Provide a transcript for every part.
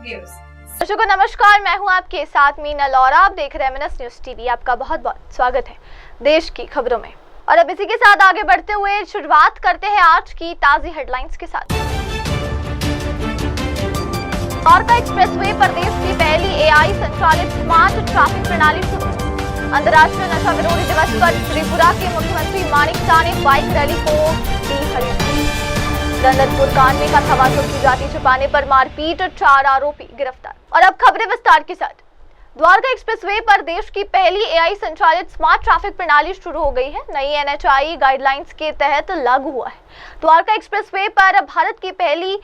Viewers. दर्शकों नमस्कार, मैं हूं आपके साथ मीना लौरा। आप देख रहे हैं MNS न्यूज टीवी। आपका बहुत बहुत स्वागत है देश की खबरों में। और अब इसी के साथ आगे बढ़ते हुए शुरुआत करते हैं आज की ताजी हेडलाइंस के साथ। द्वारका एक्सप्रेसवे पर देश की पहली AI संचालित स्मार्ट ट्रैफिक प्रणाली शुरू। अंतर्राष्ट्रीय नशा विरोधी दिवस पर त्रिपुरा के मुख्यमंत्री मानिक शाह ने बाइक रैली को दी हरी झंडी। लंदनपुर कांड में कथावाचों की जाति छुपाने पर मारपीट, 4 आरोपी गिरफ्तार। और अब खबरें विस्तार के साथ। द्वारका एक्सप्रेसवे पर देश की पहली AI संचालित स्मार्ट ट्रैफिक प्रणाली शुरू हो गई है। नई NHAI गाइडलाइंस के तहत लागू हुआ है। द्वारका एक्सप्रेसवे पर भारत की पहली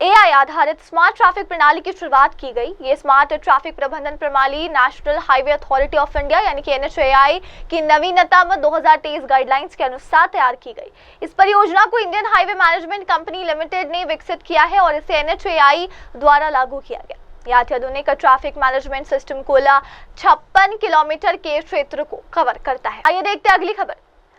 AI आधारित स्मार्ट ट्रैफिक प्रणाली की शुरुआत की गई। ये स्मार्ट ट्रैफिक प्रबंधन प्रणाली national highway authority of India यानी कि NHAI की नवीनतम 2023 गाइडलाइंस के अनुसार तैयार की गई। इस परियोजना को Indian highway management company limited ने विकसित किया है और इसे NHAI द्वारा लागू किया गया। यह अत्याधुनिक ट्रैफिक मैनेजमेंट सिस्टम कुल 56 किलोमीटर के क्षेत्र को कवर करता है। आइए देखते हैं अगली खबर।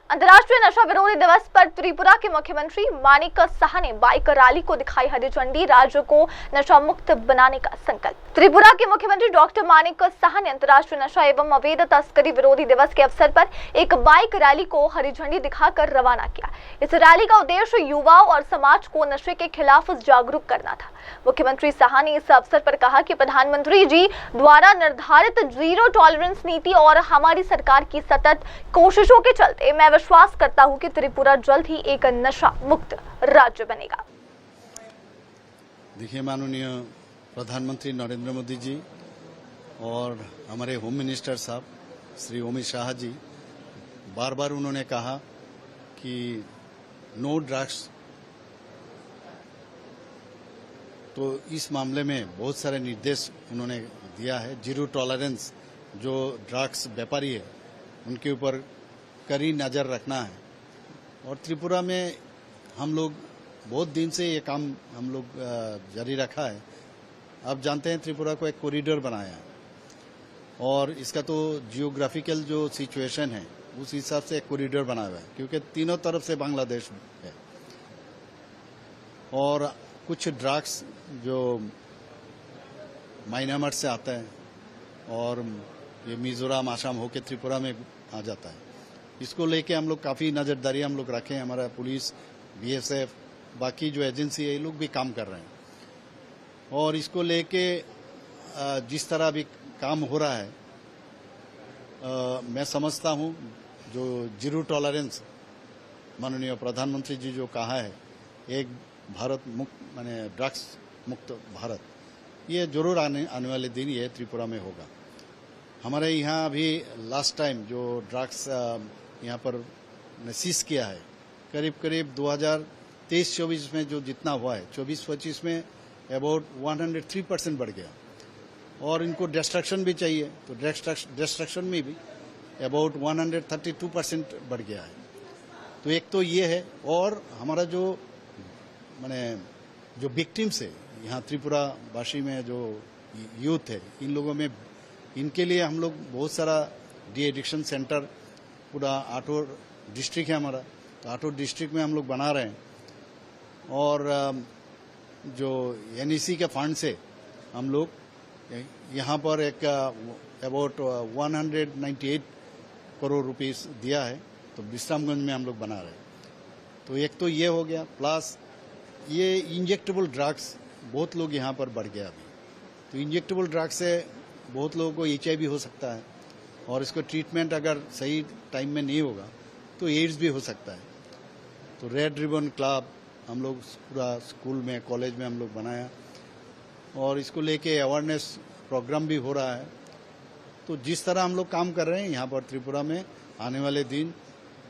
अंतर्राष्ट्रीय नशा विरोधी दिवस पर त्रिपुरा के मुख्यमंत्री मानिक शाह ने बाइक रैली को दिखाई हरी झंडी। राज्य को नशा मुक्त बनाने का संकल्प। त्रिपुरा के मुख्यमंत्री डॉक्टर मानिक शाह ने अंतर्राष्ट्रीय नशा एवं अवैध तस्करी विरोधी दिवस के अवसर पर एक बाइक रैली को हरी झंडी दिखाकर रवाना किया। इस रैली का उद्देश्य युवाओं और समाज को नशे के खिलाफ जागरूक करना था। मुख्यमंत्री शाह ने इस अवसर पर कहा कि प्रधानमंत्री जी द्वारा निर्धारित जीरो टॉलरेंस नीति और हमारी सरकार की सतत कोशिशों के चलते मैं विश्वास करता हूं कि त्रिपुरा जल्द ही एक नशा मुक्त राज्य बनेगा। देखिए, माननीय प्रधानमंत्री नरेंद्र मोदी जी और हमारे होम मिनिस्टर साहब श्री अमित शाह जी बार बार उन्होंने कहा कि नो ड्रग्स, तो इस मामले में बहुत सारे निर्देश उन्होंने दिया है। जीरो टॉलरेंस, जो ड्रग्स व्यापारी है उनके ऊपर कड़ी नज़र रखना है। और त्रिपुरा में हम लोग बहुत दिन से ये काम हम लोग जारी रखा है। आप जानते हैं त्रिपुरा को एक कॉरिडोर बनाया है और इसका तो जियोग्राफिकल जो सिचुएशन है उस हिसाब से एक कॉरिडोर बना हुआ है, क्योंकि तीनों तरफ से बांग्लादेश है। और कुछ ड्रग्स जो म्यांमार से आता है और ये मिजोरम, आसाम होके त्रिपुरा में आ जाता है। इसको लेके हम लोग काफ़ी नज़रदारी हम लोग रखें। हमारा पुलिस, BSF, बाकी जो एजेंसी है ये लोग भी काम कर रहे हैं। और इसको लेके जिस तरह भी काम हो रहा है, मैं समझता हूँ जो जीरो टॉलरेंस माननीय प्रधानमंत्री जी जो कहा है, एक भारत मुक्त माने ड्रग्स मुक्त भारत, ये जरूर आने वाले दिन ये त्रिपुरा में होगा। हमारे यहाँ अभी लास्ट टाइम जो ड्रग्स यहाँ पर सीज किया है, करीब करीब 2023-24 में जो जितना हुआ है, 24-25 में अबाउट 103% बढ़ गया। और इनको डिस्ट्रक्शन भी चाहिए, तो डिस्ट्रक्शन में भी अबाउट 132% बढ़ गया है। तो एक तो ये है। और हमारा जो माने जो विक्टिम्स है यहाँ त्रिपुरा वासी में, जो यूथ है, इन लोगों में, इनके लिए हम लोग बहुत सारा डी एडिक्शन सेंटर, पूरा आठौर डिस्ट्रिक्ट है हमारा, तो आठौर डिस्ट्रिक्ट में हम लोग बना रहे हैं। और जो NEC के फंड से हम लोग यहाँ पर एक अबाउट 198 करोड़ रुपीस दिया है, तो विश्रामगंज में हम लोग बना रहे हैं। तो एक तो ये हो गया, प्लस ये इंजेक्टेबल ड्रग्स बहुत लोग यहाँ पर बढ़ गया अभी। तो इंजेक्टेबल ड्रग्स से बहुत लोगों को HIV हो सकता है और इसको ट्रीटमेंट अगर सही टाइम में नहीं होगा तो एड्स भी हो सकता है। तो रेड रिबन क्लब हम लोग पूरा स्कूल में, कॉलेज में हम लोग बनाया और इसको लेके अवेयरनेस प्रोग्राम भी हो रहा है। तो जिस तरह हम लोग काम कर रहे हैं यहाँ पर त्रिपुरा में, आने वाले दिन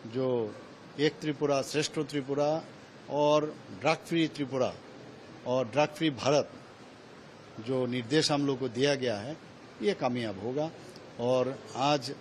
जो एक त्रिपुरा श्रेष्ठ त्रिपुरा और ड्रग फ्री त्रिपुरा और ड्रग फ्री भारत जो निर्देश हम लोग को दिया गया है, ये कामयाब होगा। और आज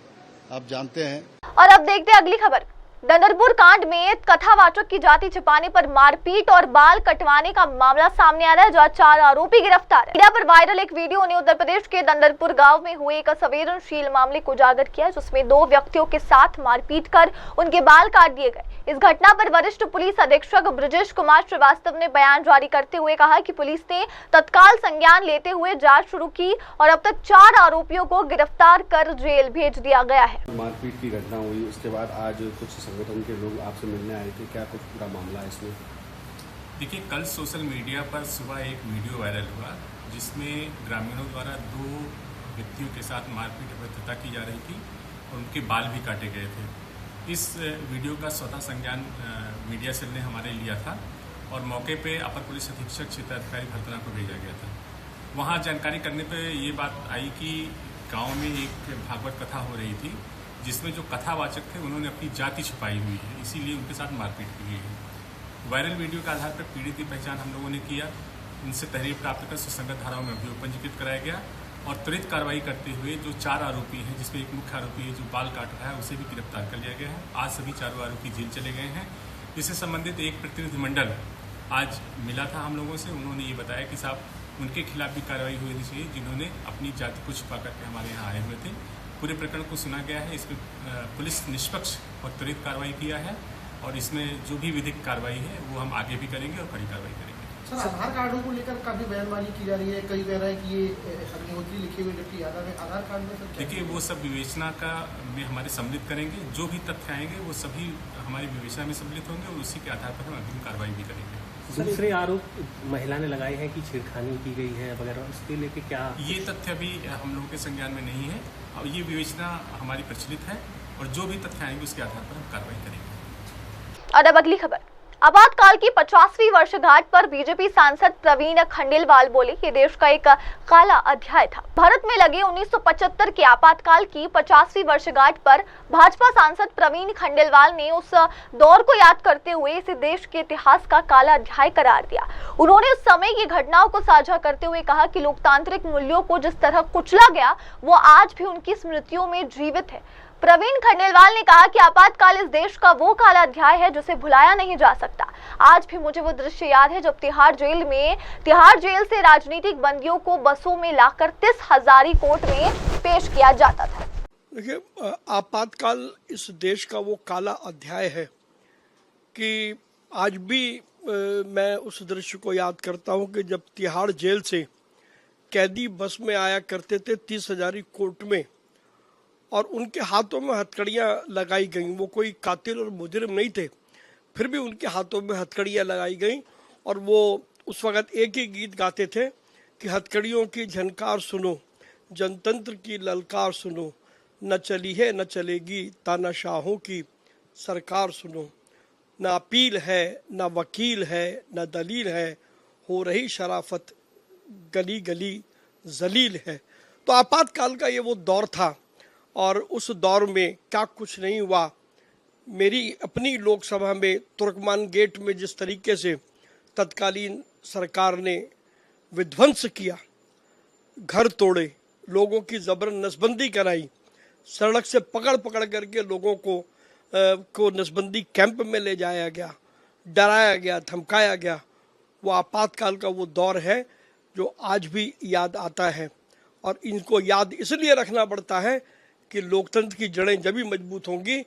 आप जानते हैं। और अब देखते हैं अगली खबर। डंडरपुर कांड में कथावाचक की जाति छिपाने पर मारपीट और बाल कटवाने का मामला सामने आ रहा है, जहां 4 आरोपी गिरफ्तार है। मीडिया पर वायरल एक वीडियो ने उत्तर प्रदेश के डंडरपुर गांव में हुए एक संवेदनशील मामले को उजागर किया, जिसमें 2 व्यक्तियों के साथ मारपीट कर उनके बाल काट दिए गए। इस घटना पर वरिष्ठ पुलिस अधीक्षक ब्रजेश कुमार श्रीवास्तव ने बयान जारी करते हुए कहा कि पुलिस ने तत्काल संज्ञान लेते हुए जांच शुरू की और अब तक 4 आरोपियों को गिरफ्तार कर जेल भेज दिया गया है। मारपीट की घटना हुई, उसके बाद आज कुछ संगठन के लोग आपसे मिलने आए थे, क्या कुछ पूरा मामला है इसमें? देखिए, कल सोशल मीडिया पर सुबह एक वीडियो वायरल हुआ जिसमें ग्रामीणों द्वारा 2 व्यक्तियों के साथ मारपीट बर्बरता की जा रही थी और उनके बाल भी काटे गए थे। इस वीडियो का स्वतः संज्ञान मीडिया सेल ने हमारे लिया था और मौके पे अपर पुलिस अधीक्षक क्षेत्राधिकारी भरतना को भेजा गया था। वहाँ जानकारी करने पे ये बात आई कि गांव में एक भागवत कथा हो रही थी जिसमें जो कथावाचक थे उन्होंने अपनी जाति छिपाई हुई है, इसीलिए उनके साथ मारपीट की गई है। वायरल वीडियो के आधार पर पीड़ित की पहचान हम लोगों ने किया, उनसे तहरीर प्राप्त कर सुसंगत धाराओं में अभियोग पंजीकृत कराया गया और त्वरित कार्रवाई करते हुए जो 4 आरोपी हैं, जिसमें एक मुख्य आरोपी है जो बाल काट रहा है, उसे भी गिरफ्तार कर लिया गया है। आज सभी 4 आरोपी जेल चले गए हैं। इससे संबंधित एक प्रतिनिधिमंडल आज मिला था हम लोगों से, उन्होंने ये बताया कि साहब उनके खिलाफ भी कार्रवाई होनी चाहिए जिन्होंने अपनी जाति को छुपा करके हमारे यहाँ आए हुए थे। पूरे प्रकरण को सुना गया है, इसमें पुलिस निष्पक्ष और त्वरित कार्रवाई किया है और इसमें जो भी विधिक कार्रवाई है वो हम आगे भी करेंगे और कड़ी कार्रवाई करेंगे। सर, आधार कार्डों को लेकर काफी बयानबाजी की जा रही है, कई कह रहे हैं कि ये अग्निहोत्री लिखे हुए जबकि यादव है। आधार कार्ड में सर देखिए, वो सब विवेचना का में हमारे सम्मिलित करेंगे, जो भी तथ्य आएंगे वो सभी हमारी विवेचना में सम्मिलित होंगे और उसी के आधार पर हम अग्रिम कार्रवाई भी करेंगे। दूसरे आरोप महिला ने लगाए हैं कि छेड़खानी की गई है वगैरह, उसके लेके क्या? ये तथ्य अभी हम लोगों के संज्ञान में नहीं है और ये विवेचना हमारी प्रचलित है और जो भी तथ्य आएंगे उसके आधार पर हम कार्रवाई करेंगे। और अब अगली खबर। आपातकाल की 50वीं वर्षगांठ पर बीजेपी सांसद प्रवीण खंडेलवाल बोले, ये देश का एक काला अध्याय था। भारत में लगे 1975 के आपातकाल की 50वीं वर्षगांठ पर भाजपा सांसद प्रवीण खंडेलवाल ने उस दौर को याद करते हुए इसे देश के इतिहास का काला अध्याय करार दिया। उन्होंने उस समय की घटनाओं को साझा करते हुए कहा कि लोकतांत्रिक मूल्यों को जिस तरह कुचला गया वो आज भी उनकी स्मृतियों में जीवित है। प्रवीण खंडेलवाल ने कहा कि आपातकाल इस देश का वो काला अध्याय है जिसे भुलाया नहीं जा सकता। आज भी मुझे वो दृश्य याद है जब तिहाड़ जेल से राजनीतिक बंदियों को बसों में लाकर 30 हजारी कोर्ट में पेश किया जाता था। देखिए, आपातकाल इस देश का वो काला अध्याय है कि आज भी मैं उस दृश्य को याद करता हूँ कि जब तिहाड़ जेल से कैदी बस में आया करते थे 30 हजारी कोर्ट में और उनके हाथों में हथकड़ियाँ लगाई गईं। वो कोई कातिल और मुजरिम नहीं थे, फिर भी उनके हाथों में हथकड़ियाँ लगाई गईं और वो उस वक़्त एक ही गीत गाते थे कि हथकड़ियों की झनकार सुनो, जनतंत्र की ललकार सुनो, न चली है न चलेगी तानाशाहों की सरकार सुनो, न अपील है न वकील है न दलील है, हो रही शराफत गली गली जलील है। तो आपातकाल का ये वो दौर था और उस दौर में क्या कुछ नहीं हुआ। मेरी अपनी लोकसभा में तुर्कमान गेट में जिस तरीके से तत्कालीन सरकार ने विध्वंस किया, घर तोड़े, लोगों की जबरन नसबंदी कराई, सड़क से पकड़ पकड़ करके लोगों को नसबंदी कैंप में ले जाया गया, डराया गया, धमकाया गया, वो आपातकाल का वो दौर है जो आज भी याद आता है। और इनको याद इसलिए रखना पड़ता है कि लोकतंत्र की जड़ें जब भी मजबूत होंगी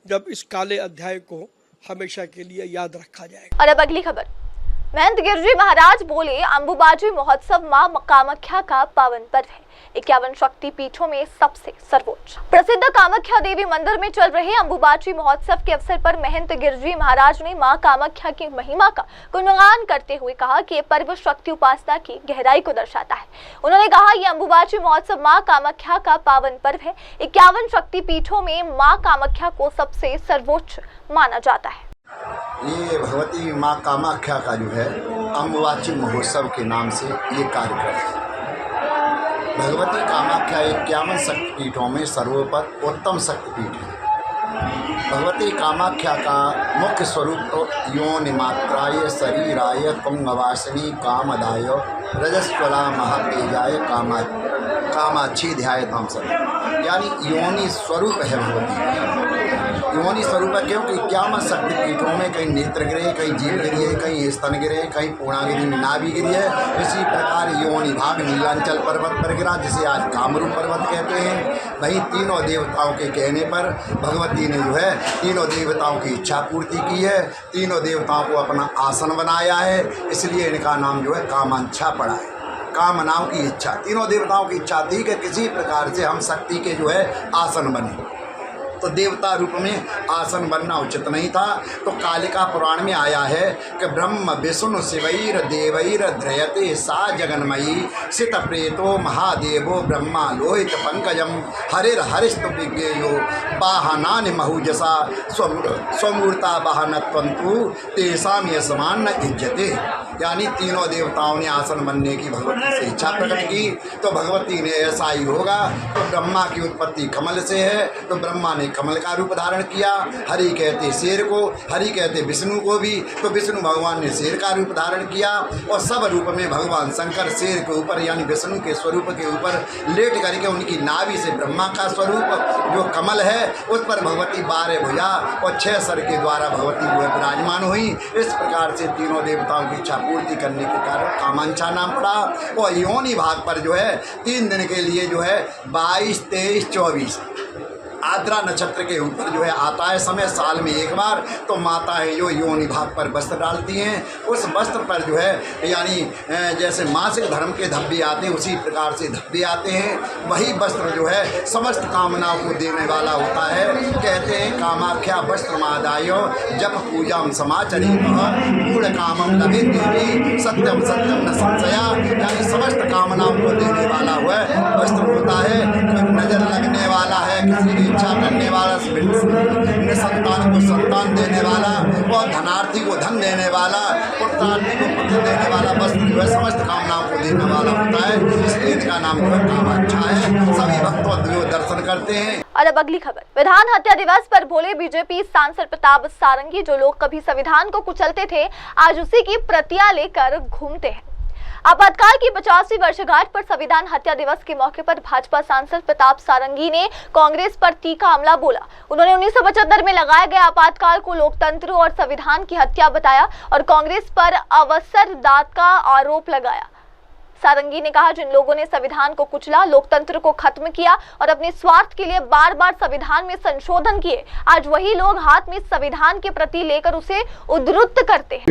जब इस काले अध्याय को हमेशा के लिए याद रखा जाएगा। और अब अगली खबर। महंत गिरिजी महाराज बोले, अंबुबाची महोत्सव मां कामाख्या का पावन पर्व है, 51 शक्ति पीठों में सबसे सर्वोच्च। प्रसिद्ध कामाख्या देवी मंदिर में चल रहे अंबुबाची महोत्सव के अवसर पर महंत गिरिजी महाराज ने मां कामाख्या की महिमा का गुणगान करते हुए कहा कि ये पर्व शक्ति उपासना की गहराई को दर्शाता है। उन्होंने कहा, ये अंबुबाची महोत्सव मां कामाख्या का पावन पर्व है। 51 शक्ति पीठों में मां कामाख्या को सबसे सर्वोच्च माना जाता है। ये भगवती माँ कामाख्या का जो है अंबुबाची महोत्सव के नाम से ये कार्यक्रम है। भगवती कामाख्या 51 शक्तिपीठों में सर्वोपरि उत्तम शक्तिपीठ है। भगवती कामाख्या का मुख्य स्वरूप तो योनिमात्राय शरीराय पुंगवासिनी कामदाय रजस्वला महातेजाय कामाक्षी ध्यायताम सब, यानी योनि स्वरूप है भगवती। योनि स्वरूप है क्योंकि 51 शक्तिपीठों में कहीं नेत्र गिरे, कहीं जीभ गिरी है, कहीं स्तन गिरे, कहीं पूर्णागिरी नाभि गिरी है। इसी प्रकार योनि भाग नीलांचल पर्वत पर गिरा, जिसे आज कामरूप पर्वत कहते हैं। वहीं तीनों देवताओं के कहने पर भगवती ने जो है तीनों देवताओं की इच्छा पूर्ति की है, तीनों देवताओं को अपना आसन बनाया है, इसलिए इनका नाम जो है कामांछा पड़ा है। कामनाओं की इच्छा, तीनों देवताओं की इच्छा थी कि किसी प्रकार से हम शक्ति के जो है आसन बने, तो देवता रूप में आसन बनना उचित नहीं था। तो कालिका पुराण में आया है कि ब्रह्म विष्णु शिवैर देवैर ध्रयते सा जगन्मयी सित प्रेतो महादेवो ब्रह्मा लोहित पंकजम हरिर हरिस्तु विज्ञेयो बाहनानि महूजसा स्वमूर्ता बाहनत्वंतु तेषाम यशमान न इज्जते। यानी तीनों देवताओं ने आसन बनने की भगवती से इच्छा प्रकट की, तो भगवती ने ऐसा ही होगा। तो ब्रह्मा की उत्पत्ति कमल से है, तो ब्रह्मा ने कमल का रूप धारण किया। हरि कहते शेर को, हरि कहते विष्णु को भी, तो विष्णु भगवान ने शेर का रूप धारण किया। और सब रूप में भगवान शंकर शेर के ऊपर यानी विष्णु के स्वरूप के ऊपर लेट करके उनकी नाभि से ब्रह्मा का स्वरूप जो कमल है उस पर भगवती 12 भुजा और 6 सर के द्वारा भगवती जो है विराजमान हुई। इस प्रकार से तीनों देवताओं की इच्छा पूर्ति करने के कारण कामांछा नाम पड़ा। और योनि भाग पर जो है 3 दिन के लिए जो है 22, 23, 24 आद्रा नक्षत्र के ऊपर जो है आता है समय, साल में एक बार। तो माताएं जो योनि भाग पर वस्त्र डालती हैं, उस वस्त्र पर जो है यानी जैसे मासिक धर्म के धब्बे आते हैं उसी प्रकार से धब्बे आते हैं। वही वस्त्र जो है समस्त कामनाओं को देने वाला होता है। कहते हैं कामाख्या वस्त्र मादायो जब पूजा समाचरी पूर्ण कामम लभे देवी सत्यम सत्यम न संशया। यानी समस्त कामनाओं को देने वाला हुआ वस्त्र होता है। नजर लगने वाला है, किसी की इच्छा करने वाला, संतान को संतान देने वाला और धनार्थी को धन देने वाला, पुत्रार्थी को पुत्र देने वाला वस्त्र जो है समस्त कामनाओं को देने वाला होता है। इसलिए इनका नाम जो है कामाख्या है। सभी भक्तों जो दर्शन करते हैं। और अब अगली खबर, विधान हत्या दिवस पर भोले बीजेपी सांसद प्रताप सारंगी, जो लोग कभी संविधान को कुचलते थे आज उसी की प्रतियां लेकर घूमते हैं। आपातकाल की 50वीं वर्षगांठ पर संविधान हत्या दिवस के मौके पर भाजपा सांसद प्रताप सारंगी ने कांग्रेस पर तीखा हमला बोला। उन्होंने 1975 में लगाए गए आपातकाल को लोकतंत्र और संविधान की हत्या बताया और कांग्रेस पर अवसरदात का आरोप लगाया। सारंगी ने कहा, जिन लोगों ने संविधान को कुचला, लोकतंत्र को खत्म किया और अपने स्वार्थ के लिए बार बार संविधान में संशोधन किए, आज वही लोग हाथ में संविधान के प्रति लेकर उसे उद्धृत करते हैं।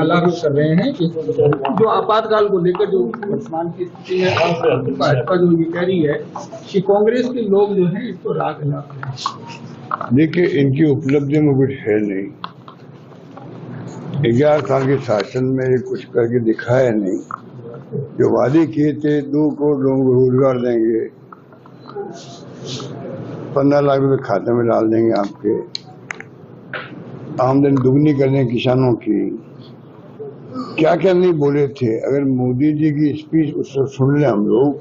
लागू कर रहे हैं कि जो आपातकाल को लेकर जो वर्तमान की स्थिति में भाजपा जो ये कह रही है कि कांग्रेस के लोग जो है इसको राग लाते हैं। देखिए, इनकी उपलब्धि में कुछ है नहीं। 11 साल के शासन में ये कुछ करके दिखाया नहीं। जो वादे किए थे 2 करोड़ लोगों को रोजगार देंगे, 15 लाख रुपए खाते में डाल देंगे, आपके आमदनी दुगनी कर देंगे किसानों की, क्या क्या नहीं बोले थे। अगर मोदी जी की स्पीच उससे सुन ले हम लोग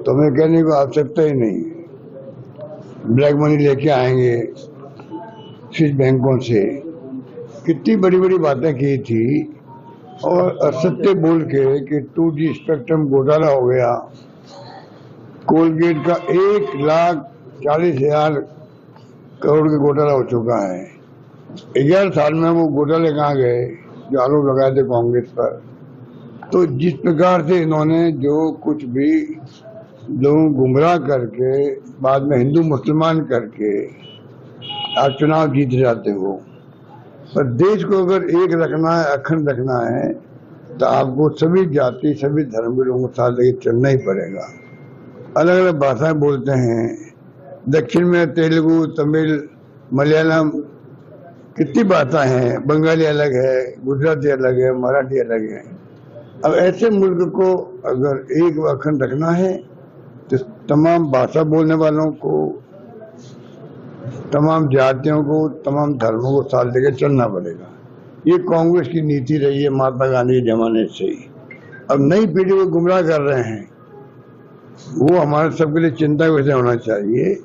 तो हमें कहने को आवश्यकता ही नहीं। ब्लैक मनी लेके आएंगे स्विस बैंकों से, कितनी बड़ी बड़ी बातें की थी और असत्य बोल के कि 2G स्पेक्ट्रम घोटाला हो गया। कोलगेट का 1,40,000 करोड़ का घोटाला हो चुका है। 11 साल में वो घोटाले कहाँ गए जो आरोप लगाए थे कांग्रेस पर। तो जिस प्रकार से इन्होंने जो कुछ भी लोगों गुमराह करके बाद में हिंदू मुसलमान करके आप चुनाव जीत जाते हो, पर देश को अगर एक रखना है, अखंड रखना है, तो आपको सभी जाति सभी धर्म के लोगों के साथ लेकर चलना ही पड़ेगा। अलग अलग भाषाएं बोलते हैं, दक्षिण में तेलुगु, तमिल, मलयालम, कितनी भाषाएं हैं, बंगाली अलग है, गुजराती अलग है, मराठी अलग है। अब ऐसे मुल्क को अगर एक अखंड रखना है तो तमाम भाषा बोलने वालों को, तमाम जातियों को, तमाम धर्मों को साथ लेकर चलना पड़ेगा। ये कांग्रेस की नीति रही है महात्मा गांधी के जमाने से ही। अब नई पीढ़ी को गुमराह कर रहे हैं, वो हमारे सबके लिए चिंता का विषय होना चाहिए।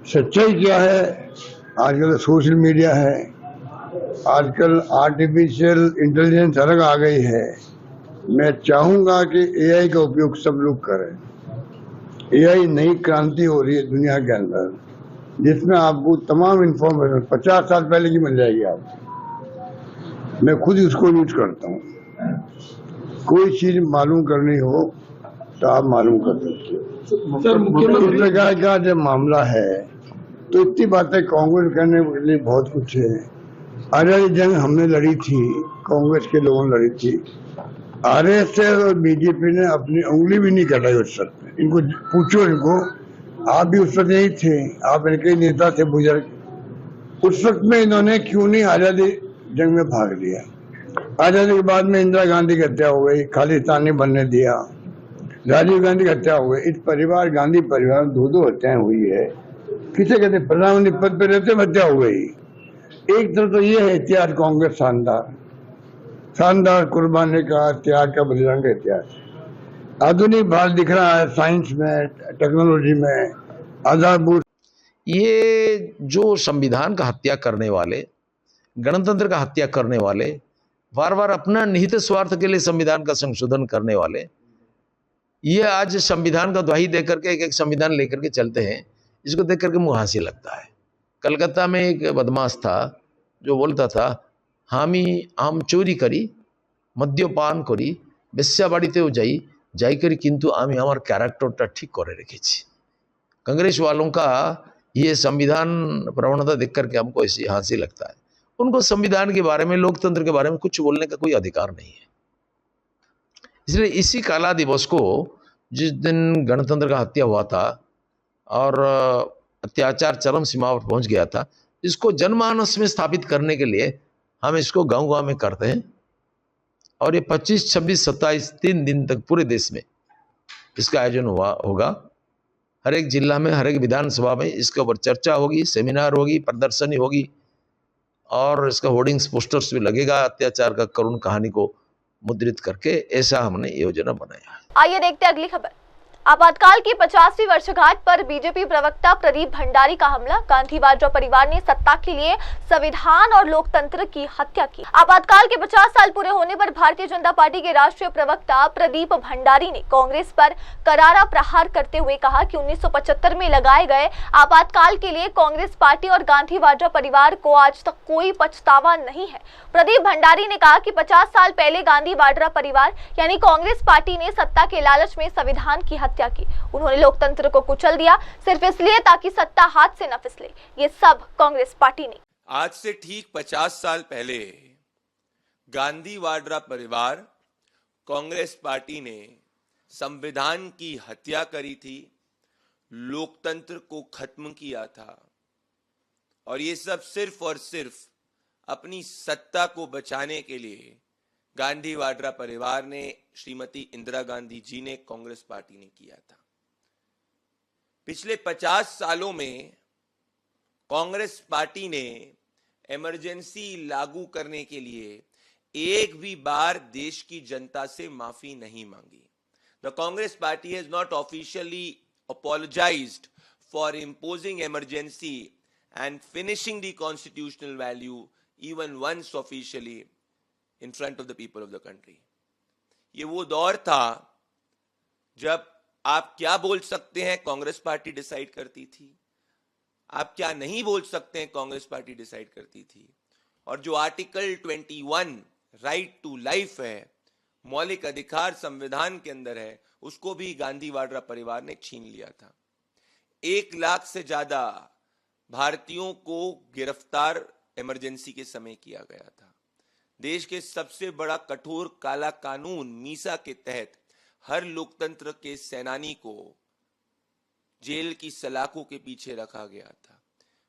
सच्चाई क्या है? आजकल सोशल मीडिया है, आजकल आर्टिफिशियल इंटेलिजेंस अलग आ गई है। मैं चाहूंगा कि AI का उपयोग सब लोग करें। AI नई क्रांति हो रही है दुनिया के अंदर। जिसमें आपको तमाम इंफॉर्मेशन 50 साल पहले की मिल जाएगी आपको। मैं खुद उसको यूज करता हूँ। कोई चीज मालूम करनी हो तो आप मालूम कर सकते हो। सर, मुख्यमंत्री का जब मामला है तो इतनी बातें कांग्रेस करने के लिए बहुत कुछ है। आजादी जंग हमने लड़ी थी, कांग्रेस के लोगों ने लड़ी थी। आरएसएस और बीजेपी ने अपनी उंगली भी नहीं कटाई उस वक्त। इनको पूछो, इनको, आप भी उस वक्त यही थे, आप इनके नेता थे बुजुर्ग। उस वक्त में इन्होंने क्यों नहीं आजादी जंग में भाग लिया? आजादी के बाद में इंदिरा गांधी की हत्या हो गई, खालिस्तान ने बनने दिया, राजीव गांधी की हत्या हो गई। इस परिवार, गांधी परिवार में 2-2 हत्याएं हुई है। किसे कहते प्रधानमंत्री पद पर रहते हत्या हो गई। एक तरफ तो ये है इतिहास कांग्रेस शानदार कुर्बानी का, त्याग का, बलिदान का इतिहास। आधुनिक भारत दिख रहा है साइंस में, टेक्नोलॉजी में, आधारभूत। ये जो संविधान का हत्या करने वाले, गणतंत्र का हत्या करने वाले, बार बार अपना निहित स्वार्थ के लिए संविधान का संशोधन करने वाले, ये आज संविधान का द्वाही देकर के एक संविधान लेकर के चलते हैं। इसको देख करके मुँह हंसी लगता है। कलकत्ता में एक बदमाश था जो बोलता था, हामी आम चोरी करी, मद्यपान करी, बेश्या बाड़ीतेও যাই करी, किंतु आमी हमार कैरेक्टरটা ठीक करे रेखेছি। कांग्रेस वालों का ये संविधान प्रवणता देख करके हमको ऐसी हंसी लगता है। उनको संविधान के बारे में, लोकतंत्र के बारे में कुछ बोलने का कोई अधिकार नहीं है। इसलिए इसी काला दिवस को, जिस दिन गणतंत्र का हत्या हुआ था और अत्याचार चरम सीमा पर पहुंच गया था, इसको जनमानस में स्थापित करने के लिए हम इसको गांव-गांव में करते हैं। और ये 25, 26, 27 3 दिन तक पूरे देश में इसका आयोजन होगा। हर एक जिला में, हर एक विधानसभा में इसके ऊपर चर्चा होगी, सेमिनार होगी, प्रदर्शनी होगी और इसका होर्डिंग्स, पोस्टर्स भी लगेगा अत्याचार का करुण कहानी को मुद्रित करके। ऐसा हमने योजना बनाया है। आइए देखते हैं अगली खबर। आपातकाल की 50वीं वर्षगांठ पर बीजेपी प्रवक्ता प्रदीप भंडारी का हमला। गांधी वाड्रा परिवार ने सत्ता के लिए संविधान और लोकतंत्र की हत्या की। आपातकाल के 50 साल पूरे होने पर भारतीय जनता पार्टी के राष्ट्रीय प्रवक्ता प्रदीप भंडारी ने कांग्रेस पर करारा प्रहार करते हुए कहा कि 1975 में लगाए गए आपातकाल के लिए कांग्रेस पार्टी और गांधी वाड्रा परिवार को आज तक कोई पछतावा नहीं है। प्रदीप भंडारी ने कहा कि 50 साल पहले गांधी वाड्रा परिवार यानी कांग्रेस पार्टी ने सत्ता के लालच में संविधान की हत्या की। उन्होंने लोकतंत्र को कुचल दिया सिर्फ इसलिए ताकि सत्ता हाथ से न फिसले। ये सब कांग्रेस पार्टी ने। आज से ठीक 50 साल पहले गांधी वाड्रा परिवार, कांग्रेस पार्टी ने संविधान की हत्या करी थी, लोकतंत्र को खत्म किया था और ये सब सिर्फ और सिर्फ अपनी सत्ता को बचाने के लिए गांधी वाड्रा परिवार ने, श्रीमती इंदिरा गांधी जी ने, कांग्रेस पार्टी ने किया था। पिछले 50 सालों में कांग्रेस पार्टी ने इमरजेंसी लागू करने के लिए एक भी बार देश की जनता से माफी नहीं मांगी। The Congress party has not officially apologized for imposing emergency and finishing the constitutional value even once officially in front of the people of the country. ये वो दौर था जब आप क्या बोल सकते हैं कांग्रेस पार्टी डिसाइड करती थी, आप क्या नहीं बोल सकते हैं कांग्रेस पार्टी डिसाइड करती थी। और जो आर्टिकल 21 राइट टू लाइफ है, मौलिक अधिकार संविधान के अंदर है, उसको भी गांधी वाड्रा परिवार ने छीन लिया था। 1 लाख से ज्यादा भारतीयों को गिरफ्तार इमरजेंसी के समय किया गया था। देश के सबसे बड़ा कठोर काला कानून मीसा के तहत हर लोकतंत्र के सेनानी को जेल की सलाखों के पीछे रखा गया था।